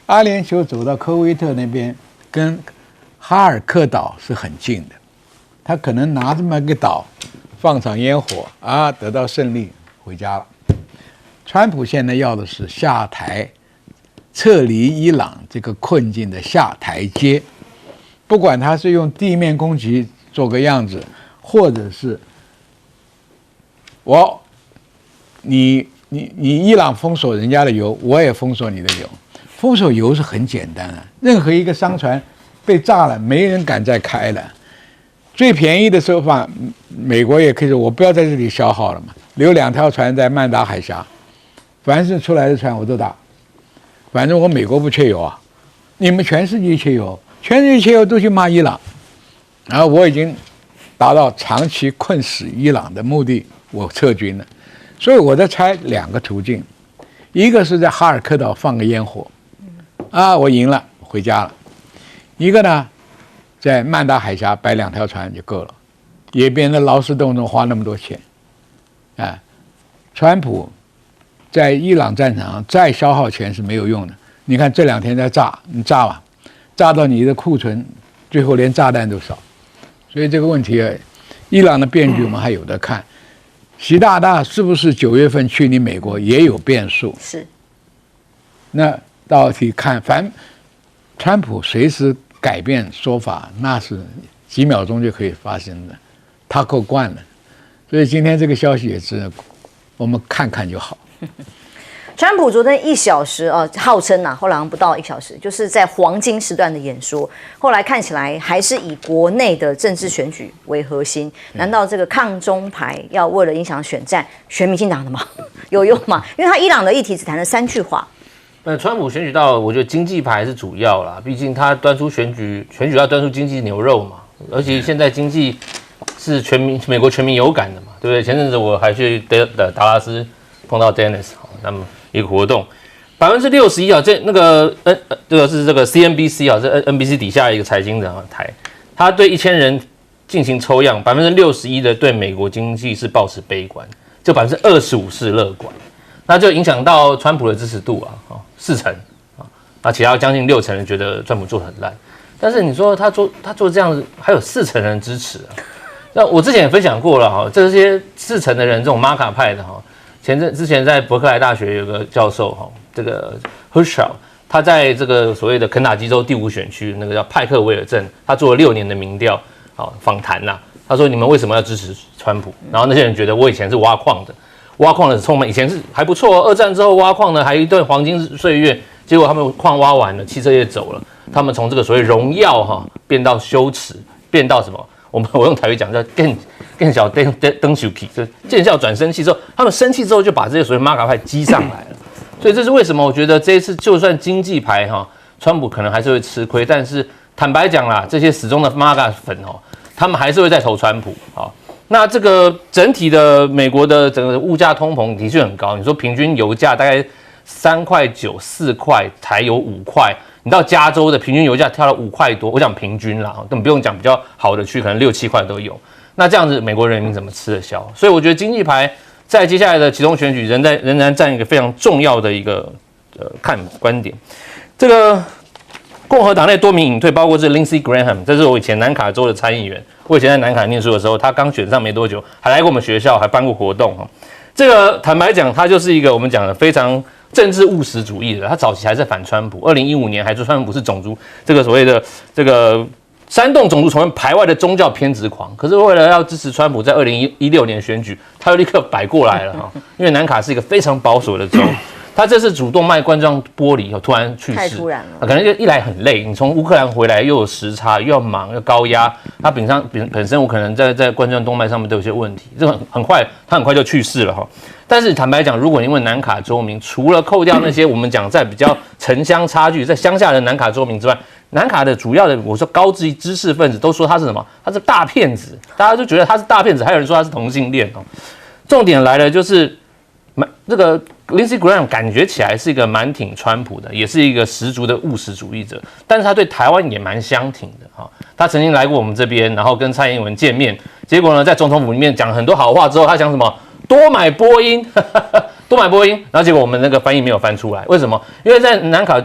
阿联酋走到科威特那边，跟哈尔克岛是很近的。他可能拿这么一个岛，放场烟火啊，得到胜利，回家了。川普现在要的是下台，撤离伊朗这个困境的下台阶。不管他是用地面攻击做个样子，或者是你伊朗封锁人家的油，我也封锁你的油。封锁油是很简单的，任何一个商船被炸了，没人敢再开了。最便宜的手法，美国也可以说，我不要在这里消耗了嘛，留2条船在曼达海峡，凡是出来的船我都打，反正我美国不缺油啊，你们全世界缺油，全世界缺油都去骂伊朗，然后我已经达到长期困死伊朗的目的，我撤军了。所以我在猜2个途径，一个是在哈尔科岛放个烟火，啊，我赢了，回家了；一个呢，在曼达海峡摆2条船就够了，也别人劳师动众花那么多钱，啊，川普在伊朗战场上再消耗钱是没有用的。你看这2天在炸，你炸吧，炸到你的库存，最后连炸弹都少。所以这个问题，伊朗的变局我们还有得看。习大大是不是9月份去你美国也有变数？是。那到底看，反正川普随时改变说法，那是几秒钟就可以发生的，他够惯了。所以今天这个消息也是我们看看就好。川普昨天1小时号称后来好像不到1小时，就是在黄金时段的演说。后来看起来还是以国内的政治选举为核心。难道这个抗中牌要为了影响选战选民进党的吗？有用吗？因为他伊朗的议题只谈了3句话。川普选举到，我觉得经济牌是主要啦，毕竟他端出选举要端出经济牛肉嘛，而且现在经济是美国全民有感的嘛，对不对？前阵子我还去达拉斯碰到 Dennis， 他们一个活动，61%这个是这个 CNBC 这 NBC 底下一个财经的台，他对1000人进行抽样，61%的对美国经济是抱持悲观，就25%是乐观。那就影响到川普的支持度4%啊，其他将近6成人觉得川普做得很烂，但是你说他做这样子，还有4成人支持啊。那我之前也分享过了这些4成的人，这种马卡派的之前在伯克莱大学有个教授这个 Herschel， 他在这个所谓的肯塔基州第5选区那个叫派克维尔镇，他做了6年的民调访谈啦，他说你们为什么要支持川普？然后那些人觉得我以前是挖矿的充满以前是还不错2战之后挖矿呢还一段黄金岁月，结果他们矿挖完了，汽车也走了，他们从这个所谓荣耀变到羞耻，变到什么？我用台语讲叫更小登手气，就见笑转生气之后，他们生气之后就把这些所谓马卡派激上来了，所以这是为什么我觉得这一次就算经济牌川普可能还是会吃亏，但是坦白讲啦，这些始终的马卡粉他们还是会再投川普那这个整体的美国的整个物价通膨的确很高，你说平均油价大概3.9块4块，台油5块，你到加州的平均油价跳到5块多，我讲平均啦，根本不用讲比较好的区，可能6、7块都有。那这样子美国人民怎么吃得消？所以我觉得经济牌在接下来的期中选举仍然占一个非常重要的一个观点。这个共和党内多名隐退，包括这 Lindsey Graham， 这是我以前南卡州的参议员。我以前在南卡念书的时候，他刚选上没多久，还来过我们学校，还办过活动这个坦白讲，他就是一个我们讲的非常政治务实主义的。他早期还是反川普，2015年还说川普是种族这个所谓的这个煽动种族仇恨排外的宗教偏执狂。可是为了要支持川普，在2016年选举，他又立刻摆过来了因为南卡是一个非常保守的州。他这次主动卖冠状玻璃突然去世，太突然了。可能就一来很累，你从乌克兰回来又有时差，又要忙又高压，他本身我可能在冠状动脉上面都有些问题，这很快他很快就去世了但是坦白讲，如果你问南卡州民，除了扣掉那些我们讲在比较城乡差距，在乡下的南卡州民之外，南卡的主要的我说高知识分子都说他是什么？他是大骗子，大家就觉得他是大骗子，还有人说他是同性恋重点来了，就是这个 Lindsey Graham 感觉起来是一个蛮挺川普的，也是一个十足的务实主义者，但是他对台湾也蛮相挺的他曾经来过我们这边，然后跟蔡英文见面，结果呢，在总统府里面讲了很多好话之后，他讲什么？多买波音，多买波音，然后结果我们那个翻译没有翻出来，为什么？因为在南卡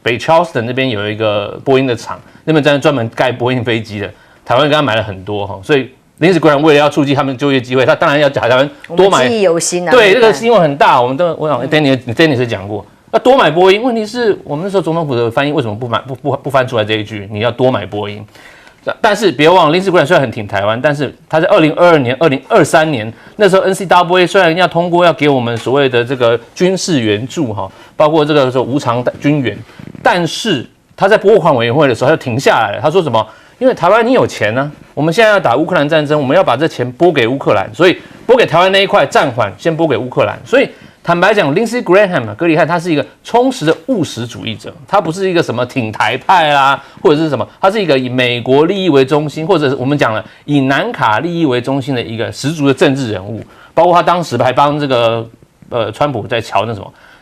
北 Charleston 那边有一个波音的厂，那边在专门盖波音飞机的，台湾跟他买了很多所以Lindsey Graham 为了要促进他们就业机会，他当然要台湾多买。记忆犹新啊。对，这个新闻很大，我想 Dennis 讲过，要多买波音。问题是我们那时候总统府的翻译为什么不翻出来这一句？你要多买波音。但是别忘了 ，Lindsey Graham 虽然很挺台湾，但是他在2022年、2023年那时候 NCAA 虽然要通过要给我们所谓的这个军事援助包括这个说无偿军援，但是他在拨款委员会的时候他就停下来了。他说什么？因为台湾你有钱呢，我们现在要打乌克兰战争，我们要把这钱拨给乌克兰，所以拨给台湾那一块暂缓，先拨给乌克兰。所以坦白讲 ，Lindsey Graham 哥里汉他是一个充实的务实主义者，他不是一个什么挺台派啦，或者是什么，他是一个以美国利益为中心，或者是我们讲了以南卡利益为中心的一个十足的政治人物。包括他当时还帮这个川普在瞧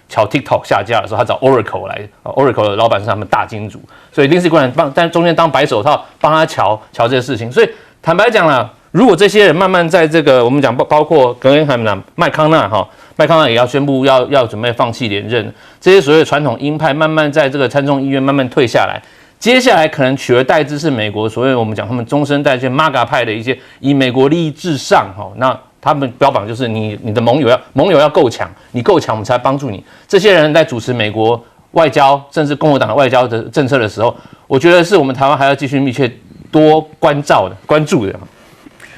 瞧 TikTok 下架的时候，他找 Oracle 来，Oracle 的老板是他们大金主，所以 Lindsey Graham 在中间当白手套，帮他瞧这些事情。所以坦白讲啦，如果这些人慢慢在这个我们讲包括格林汉姆、麦康纳也要宣布要准备放弃连任，这些所谓的传统鹰派慢慢在这个参众议院慢慢退下来，接下来可能取而代之是美国所谓我们讲他们中生代这些 MAGA 派的一些以美国利益至上那他们标榜就是你的盟友要够强，你够强我们才帮助你。这些人在主持美国外交甚至共和党的外交的政策的时候，我觉得是我们台湾还要继续密切多关注的。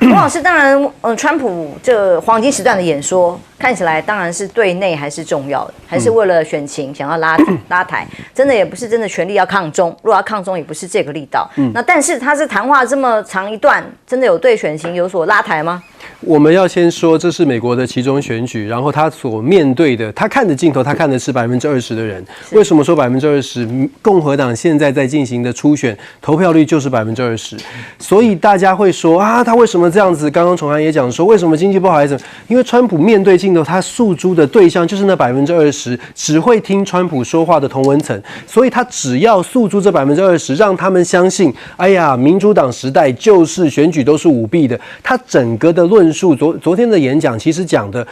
王老师，当然，川普这黄金时段的演说看起来当然是对内还是重要的，还是为了选情想要拉台，真的也不是真的全力要抗中，如果要抗中也不是这个力道。那但是他是谈话这么长一段，真的有对选情有所拉台吗？我们要先说，这是美国的期中选举，然后他所面对的，他看的镜头，他看的是20%的人。为什么说20%？共和党现在在进行的初选，投票率就是20%，所以大家会说啊，他为什么这样子？刚刚崇涵也讲说，为什么经济不好还是什么？因为川普面对镜头，他诉诸的对象就是那20%，只会听川普说话的同温层，所以他只要诉诸这20%，让他们相信，哎呀，民主党时代就是选举都是舞弊的。他整个的论述，昨天的演讲其实讲的。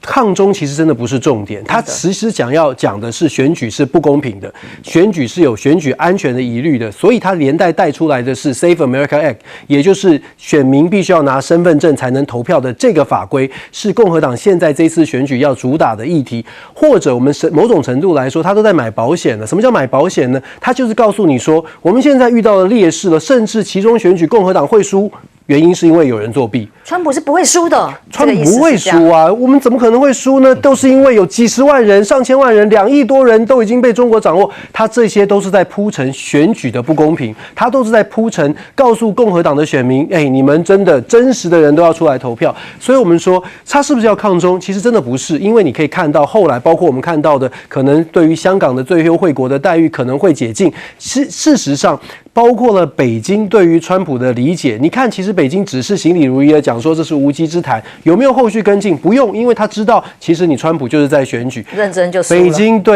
抗中其实真的不是重点，他其实要讲的是选举是不公平的，选举是有选举安全的疑虑的，所以他连带出来的是 Save America Act， 也就是选民必须要拿身份证才能投票的这个法规，是共和党现在这次选举要主打的议题。或者我们某种程度来说，他都在买保险了。什么叫买保险呢？他就是告诉你说，我们现在遇到了劣势了，甚至其中选举共和党会输。原因是因为有人作弊，川普是不会输的，川普不会输啊，我们怎么可能会输呢？都是因为有几十万人、上千万人、2亿多人都已经被中国掌握，他这些都是在铺陈选举的不公平，他都是在铺陈告诉共和党的选民，你们真的真实的人都要出来投票。所以我们说他是不是要抗中？其实真的不是，因为你可以看到后来，包括我们看到的，可能对于香港的最优惠国的待遇可能会解禁，事实上。包括了北京对于川普的理解，你看，其实北京只是行礼如仪的讲说这是无稽之谈，有没有后续跟进？不用，因为他知道，其实你川普就是在选举，认真就输了。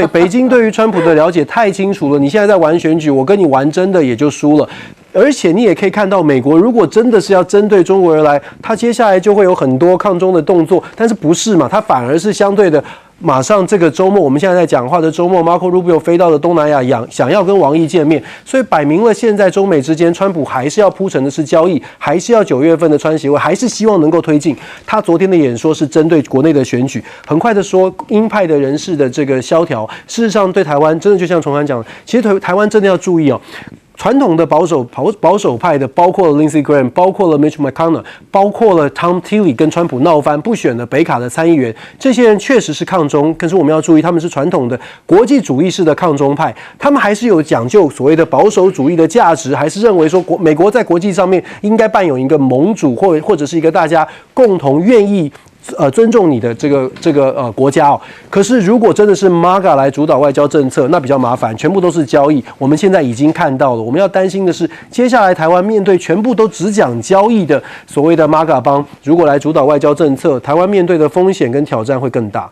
北京对于川普的了解太清楚了，你现在在玩选举，我跟你玩真的也就输了。而且你也可以看到，美国如果真的是要针对中国而来，他接下来就会有很多抗中的动作，但是不是嘛？他反而是相对的。马上这个周末，我们现在在讲话的周末 ，Marco Rubio 飞到了东南亚，想要跟王毅见面，所以摆明了现在中美之间，川普还是要铺陈的是交易，还是要9月份的川协会，还是希望能够推进。他昨天的演说是针对国内的选举，很快的说鹰派的人士的这个萧条，事实上对台湾真的就像崇涵讲的，其实台湾真的要注意哦。传统的保守派的，包括了 Lindsey Graham， 包括了 Mitch McConnell， 包括了 Tom Tilly 跟川普闹翻不选的北卡的参议员，这些人确实是抗中，可是我们要注意，他们是传统的国际主义式的抗中派，他们还是有讲究所谓的保守主义的价值，还是认为说美国在国际上面应该扮演一个盟主，或者是一个大家共同愿意。尊重你的这个国家哦，可是如果真的是 MAGA 来主导外交政策，那比较麻烦，全部都是交易。我们现在已经看到了，我们要担心的是，接下来台湾面对全部都只讲交易的所谓的 MAGA 帮，如果来主导外交政策，台湾面对的风险跟挑战会更大。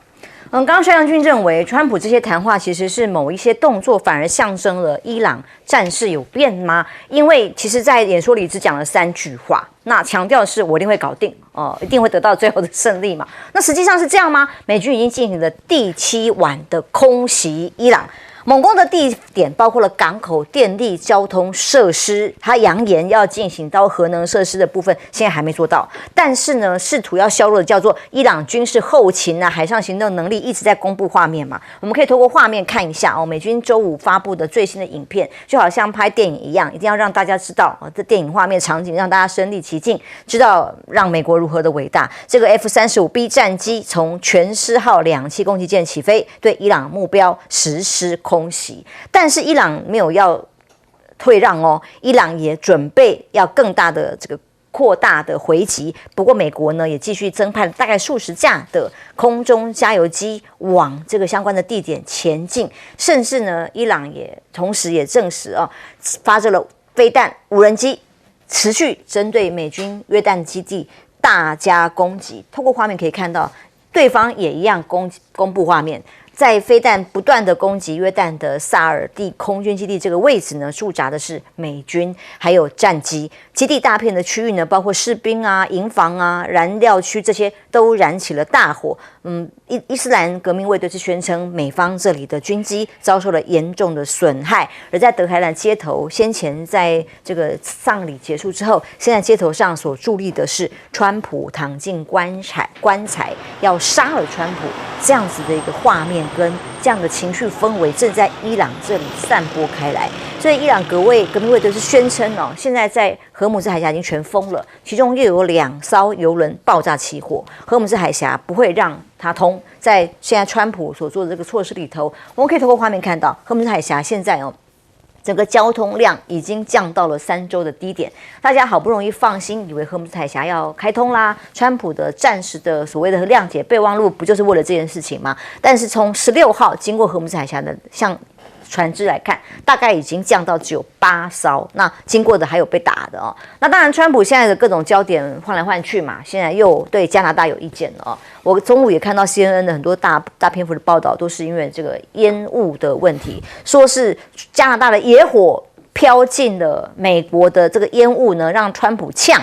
刚刚薛阳君认为，川普这些谈话其实是某一些动作，反而象征了伊朗战事有变吗？因为其实，在演说里只讲了3句话，那强调的是我一定会搞定，一定会得到最后的胜利嘛。那实际上是这样吗？美军已经进行了第7晚的空袭伊朗。猛攻的地点包括了港口、电力、交通设施。他扬言要进行到核能设施的部分，现在还没做到。但是呢，试图要削弱的叫做伊朗军事后勤啊、海上行动能力，一直在公布画面嘛。我们可以透过画面看一下美军周5发布的最新的影片，就好像拍电影一样，一定要让大家知道这电影画面场景，让大家身临其境，知道让美国如何的伟大。这个 F-35B 战机从全狮号2栖攻击舰起飞，对伊朗目标实施空袭，但是伊朗没有要退让哦，伊朗也准备要更大的这个扩大的回击。不过美国呢也继续增派大概数十架的空中加油机往这个相关的地点前进，甚至呢伊朗也同时也证实发射了飞弹、无人机，持续针对美军约旦基地大加攻击。透过画面可以看到，对方也一样公布画面。在飞弹不断的攻击约旦的萨尔蒂空军基地这个位置呢，驻扎的是美军还有战机。基地大片的区域呢，包括士兵啊、营房啊、燃料区，这些都燃起了大火。伊斯兰革命卫队是宣称美方这里的军机遭受了严重的损害。而在德黑兰街头，先前在这个丧礼结束之后，现在街头上所伫立的是川普躺进棺材要杀了川普这样子的一个画面跟这样的情绪氛围正在伊朗这里散播开来。所以伊朗革命卫队是宣称现在在荷姆兹海峡已经全封了，其中又有2艘油轮爆炸起火，荷姆兹海峡不会让它通。在现在川普所做的这个措施里头，我们可以透过画面看到，荷姆兹海峡现在整个交通量已经降到了3周的低点，大家好不容易放心，以为荷姆兹海峡要开通啦。川普的暂时的所谓的谅解备忘录，不就是为了这件事情吗？但是从16号经过荷姆兹海峡的像船只来看，大概已经降到只有8艘，那经过的还有被打的那当然，川普现在的各种焦点换来换去嘛，现在又对加拿大有意见了我中午也看到 CNN 的很多大篇幅的报道，都是因为这个烟雾的问题，说是加拿大的野火飘进了美国的这个烟雾呢，让川普呛，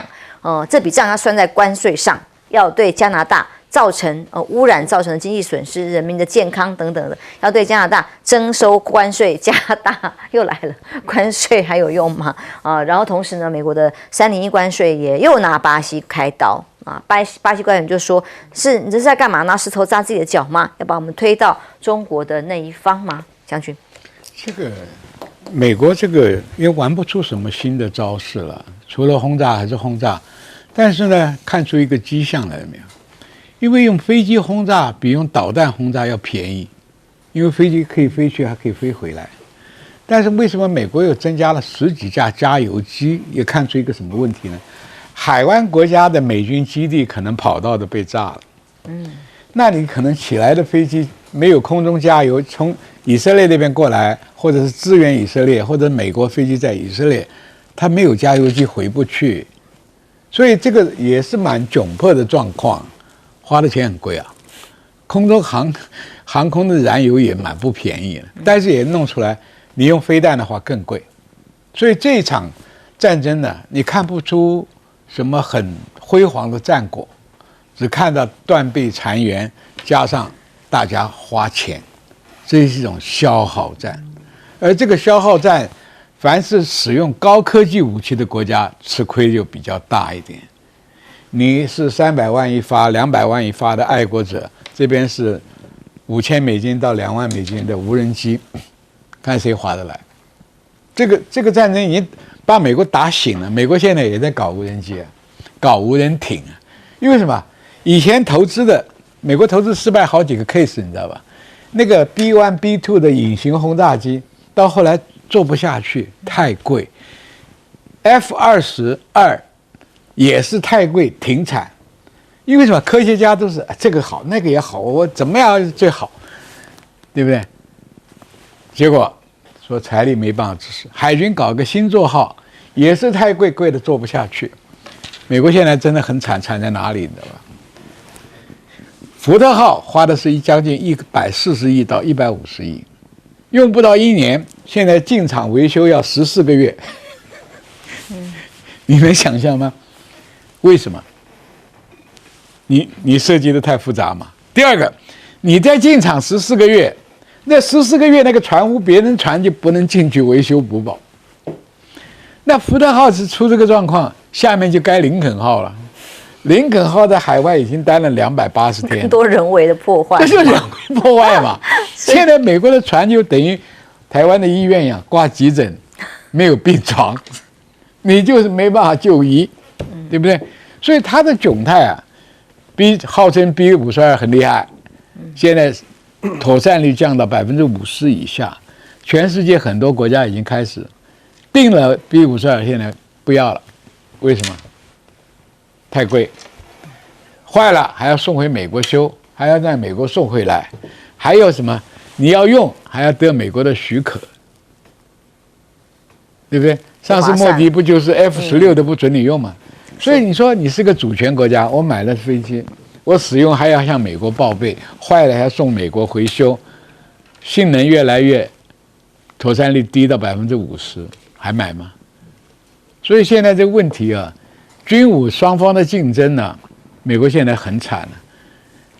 这笔账要算在关税上，要对加拿大造成污染造成的经济损失、人民的健康等等的，要对加拿大征收关税。加拿大又来了，关税还有用吗？然后同时呢，美国的301关税也又拿巴西开刀巴西官员就说：“你这是在干嘛？拿石头砸自己的脚吗？要把我们推到中国的那一方吗？”将军，这个美国这个也玩不出什么新的招式了，除了轰炸还是轰炸，但是呢，看出一个迹象来了没有？因为用飞机轰炸比用导弹轰炸要便宜，因为飞机可以飞去还可以飞回来。但是为什么美国又增加了10几架加油机？也看出一个什么问题呢？海湾国家的美军基地可能跑道的被炸了，那你可能起来的飞机没有空中加油，从以色列那边过来，或者是支援以色列，或者美国飞机在以色列，它没有加油机回不去，所以这个也是蛮窘迫的状况。花的钱很贵啊，空中航空的燃油也蛮不便宜的，但是也弄出来，你用飞弹的话更贵，所以这场战争呢，你看不出什么很辉煌的战果，只看到断壁残垣，加上大家花钱，这是一种消耗战，而这个消耗战，凡是使用高科技武器的国家吃亏就比较大一点。你是300万一发、200万一发的爱国者，这边是$5000到2万美金的无人机，看谁划得来。这个战争已经把美国打醒了，美国现在也在搞无人机搞无人艇因为什么？以前投资的美国投资失败好几个 case， 你知道吧？那个 B1、B2 的隐形轰炸机到后来做不下去，太贵。F-22也是太贵，停产。因为什么？科学家都是这个好，那个也好，我怎么样最好，对不对？结果说财力没办法支持，海军搞个新座号也是太贵，贵的做不下去。美国现在真的很惨，惨在哪里？你知道吧？福特号花的是将近140亿到150亿，用不到1年，现在进厂维修要14个月。你能想象吗？为什么？你设计的太复杂嘛。第二个，你在进厂14个月，那14个月那个船坞别人船就不能进去维修补保。那福特号是出这个状况，下面就该林肯号了。林肯号在海外已经待了280天，更多人为的破坏，这就是人为破坏嘛。现在美国的船就等于台湾的医院一样，挂急诊，没有病床，你就是没办法就医，对不对？所以它的窘态啊，号称 B-52很厉害，现在妥善率降到50%以下，全世界很多国家已经开始定了 B-52，现在不要了，为什么？太贵，坏了还要送回美国修，还要在美国送回来，还有什么？你要用还要得美国的许可，对不对？上次莫迪不就是 F-16的不准你用吗？所以你说你是个主权国家，我买了飞机，我使用还要向美国报备，坏了还要送美国回修，性能越来越妥善率低到50%，还买吗？所以现在这个问题啊，军武双方的竞争呢，美国现在很惨了。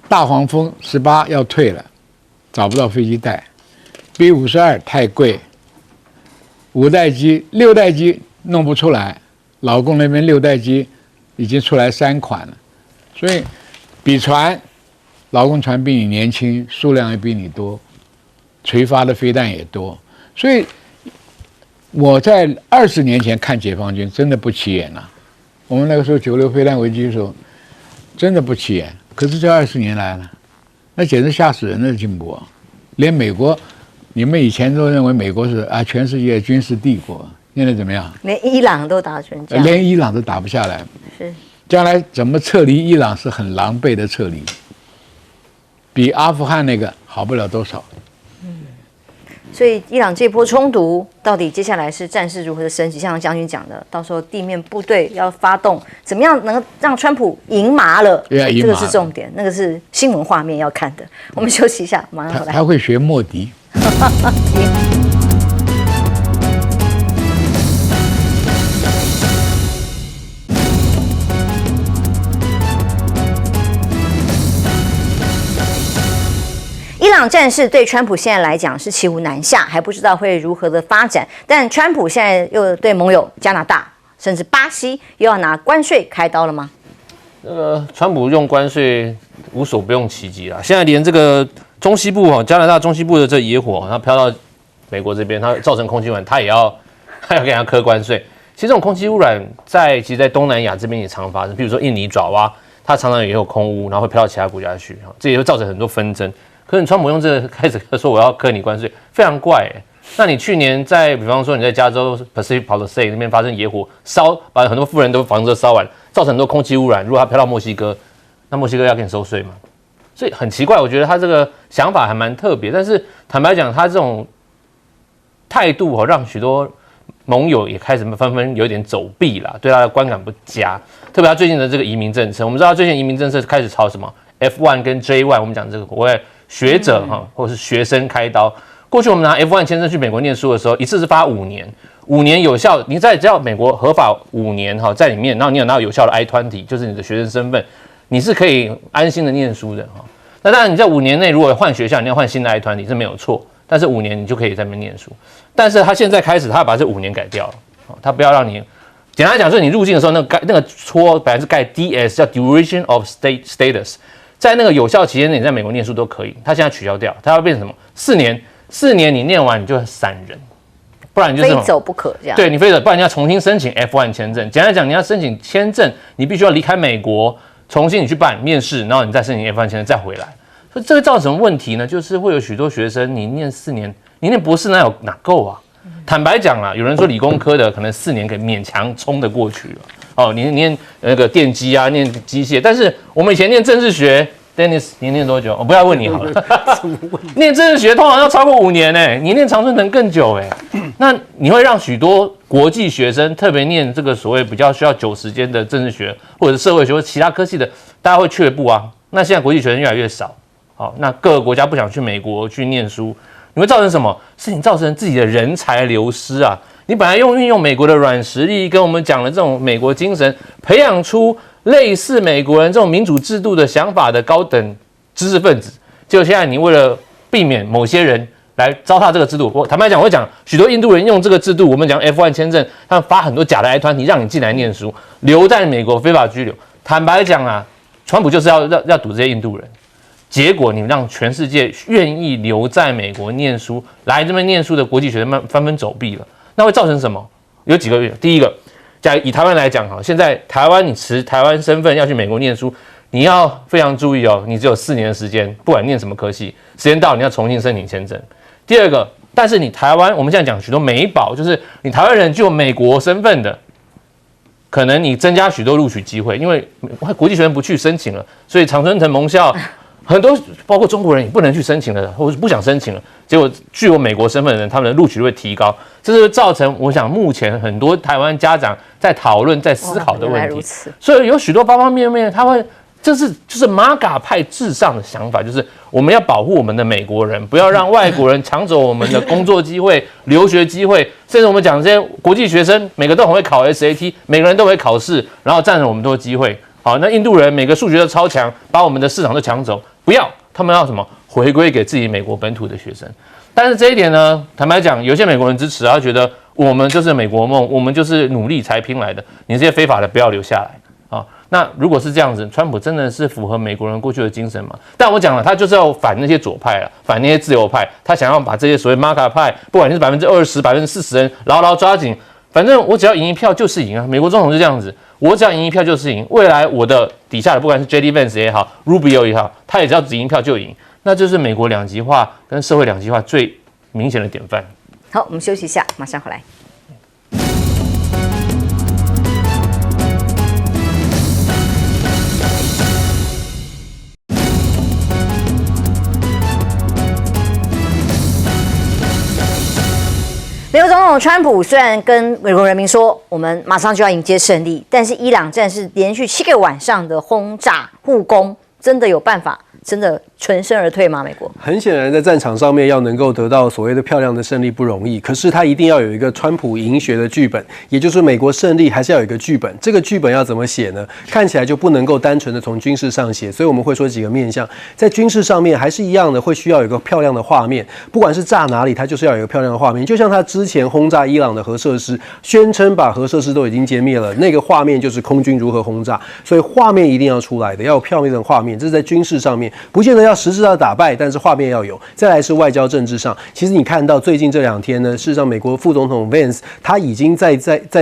大黄蜂18要退了，找不到飞机带 ，B-52太贵，5代机、6代机弄不出来。老共那边6代机已经出来3款了，所以比船劳工船比你年轻，数量也比你多，垂发的飞弹也多，所以我在20年前看解放军真的不起眼啊。我们那个时候96飞弹危机的时候，真的不起眼。可是这20年来呢，那简直吓死人的进步啊！连美国，你们以前都认为美国是全世界军事帝国，现在怎么样？连伊朗都打成这样，连伊朗都打不下来。是，将来怎么撤离伊朗是很狼狈的撤离，比阿富汗那个好不了多少。所以伊朗这波冲突到底接下来是战事如何的升级？像将军讲的，到时候地面部队要发动，怎么样能让川普赢麻了？这个是重点，那个是新闻画面要看的。我们休息一下，马上回来。他会学莫迪。伊朗战事对川普现在来讲是骑虎难下，还不知道会如何的发展。但川普现在又对盟友加拿大甚至巴西又要拿关税开刀了吗？川普用关税无所不用其极啦。现在连这个中西部加拿大中西部的这野火，它飘到美国这边，它造成空气污染，它也要给人家课关税。其实这种空气污染其实在东南亚这边也常发生，比如说印尼爪哇，它常常也有空污，然后会飘到其他国家去，这也会造成很多纷争。可是川普用这个开始说我要课你关税，非常怪欸。那你去年比方说你在加州 Pacific Palisades 那边发生野火，把很多富人都房子都烧完，造成很多空气污染。如果它飘到墨西哥，那墨西哥要给你收税吗？所以很奇怪，我觉得他这个想法还蛮特别。但是坦白讲，他这种态度让许多盟友也开始纷纷有点走避啦，对他的观感不佳。特别他最近的这个移民政策，我们知道最近移民政策开始朝什么 F1 跟 J1， 我们讲这个国外学者或者是学生开刀。过去我们拿 F1 签证去美国念书的时候，一次是发5年，5年有效，你只要美国合法5年在里面，然后你有拿到有效的 I-20， 就是你的学生身份，你是可以安心的念书的那当然你在5年内如果换学校，你要换新的 I-20是没有错，但是5年你就可以在那边念书。但是他现在开始，他要把这5年改掉了，他不要让你，简单来讲就是你入境的时候那个戳本来是盖 DS 叫 Duration of Status。在那个有效期间内，你在美国念书都可以。他现在取消掉，他要变成什么？4年，4年你念完你就散人，不然你就是非走不可这样。对你非走，不然你要重新申请 F1 签证。简单来讲，你要申请签证，你必须要离开美国，重新你去办面试，然后你再申请 F1 签证再回来。所以这个造成什么问题呢？就是会有许多学生，你念4年，你念博士哪够啊？坦白讲啦，有人说理工科的可能4年可以勉强冲得过去了。你念那个电机啊，念机械，但是我们以前念政治学 ，Dennis， 你念多久？我不要问你好了。念政治学通常要超过5年你念常春藤更久那你会让许多国际学生，特别念这个所谓比较需要久时间的政治学或者是社会学或其他科系的，大家会却步啊。那现在国际学生越来越少，那各个国家不想去美国去念书，你会造成什么？是你造成自己的人才流失啊。你本来运用美国的软实力，跟我们讲的这种美国精神，培养出类似美国人这种民主制度的想法的高等知识分子，结果现在你为了避免某些人来糟蹋这个制度，我坦白讲，我会讲许多印度人用这个制度，我们讲 F1 签证，他们发很多假的 I-20，让你进来念书，留在美国非法居留。坦白讲啊，川普就是要堵这些印度人。结果你让全世界愿意留在美国念书、来这边念书的国际学生纷纷走避了，那会造成什么？有几个原因。第一个，以台湾来讲现在台湾你持台湾身份要去美国念书，你要非常注意你只有4年的时间，不管念什么科系，时间到你要重新申请签证。第二个，但是你台湾，我们现在讲许多美保，就是你台湾人具有美国身份的，可能你增加许多录取机会，因为国际学生不去申请了，所以常春藤盟校。很多包括中国人也不能去申请了，或者不想申请了，结果具有美国身份的人，他们的录取率会提高，这是造成我想目前很多台湾家长在讨论、在思考的问题。所以有许多方方面面，他会就是MAGA派至上的想法，就是我们要保护我们的美国人，不要让外国人抢走我们的工作机会、留学机会，甚至我们讲这些国际学生，每个都很会考 SAT， 每个人都会考试，然后占了我们多机会。好，那印度人每个数学都超强，把我们的市场都抢走。不要，他们要什么？回归给自己美国本土的学生。但是这一点呢，坦白讲，有些美国人支持，他觉得我们就是美国梦，我们就是努力才拼来的，你这些非法的不要留下来那如果是这样子，川普真的是符合美国人过去的精神吗？但我讲了，他就是要反那些左派了，反那些自由派，他想要把这些所谓马卡派，不管是20%、40%人牢牢抓紧，反正我只要赢一票就是赢啊！美国总统就这样子，我只要赢一票就是赢。未来我的底下的不管是 JD Vance 也好 ，Rubio 也好，他也只要只赢一票就赢，那就是美国两极化跟社会两极化最明显的典范。好，我们休息一下，马上回来。美国总统川普虽然跟美国人民说我们马上就要迎接胜利，但是伊朗战事连续7个晚上的轰炸护攻，真的有办法真的全身而退吗？美国很显然，在战场上面要能够得到所谓的漂亮的胜利不容易，可是他一定要有一个川普赢学的剧本，也就是美国胜利还是要有一个剧本。这个剧本要怎么写呢？看起来就不能够单纯的从军事上写，所以我们会说几个面向。在军事上面还是一样的，会需要有一个漂亮的画面，不管是炸哪里，它就是要有一个漂亮的画面。就像他之前轰炸伊朗的核设施，宣称把核设施都已经歼灭了，那个画面就是空军如何轰炸，所以画面一定要出来的，要有漂亮的画面。这是在军事上面，不见得要实质上打败，但是画面要有。再来是外交政治上，其实你看到最近这2天呢，事实上美国副总统 Vance 他已经在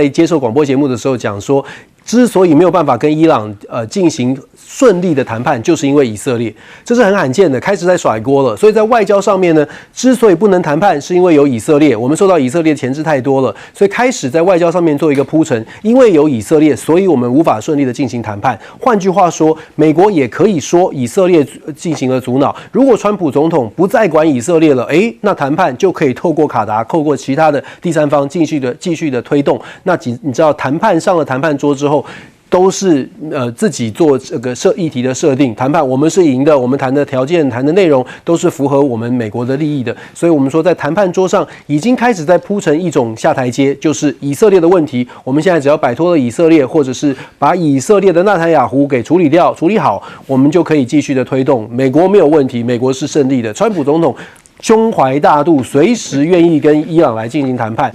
接受广播节目的时候讲说，之所以没有办法跟伊朗进行顺利的谈判，就是因为以色列，这是很罕见的，开始在甩锅了。所以在外交上面呢，之所以不能谈判，是因为有以色列，我们受到以色列钳制太多了，所以开始在外交上面做一个铺陈。因为有以色列，所以我们无法顺利的进行谈判。换句话说，美国也可以说以色列进行了阻挠。如果川普总统不再管以色列了，那谈判就可以透过卡达，透过其他的第三方继续的推动。那你知道，谈判上了谈判桌之后，都是自己做这个议题的设定，谈判我们是赢的，我们谈的条件、谈的内容都是符合我们美国的利益的，所以我们说在谈判桌上已经开始在铺成一种下台阶，就是以色列的问题，我们现在只要摆脱了以色列，或者是把以色列的纳坦雅胡给处理好，我们就可以继续的推动。美国没有问题，美国是胜利的。川普总统胸怀大度，随时愿意跟伊朗来进行谈判。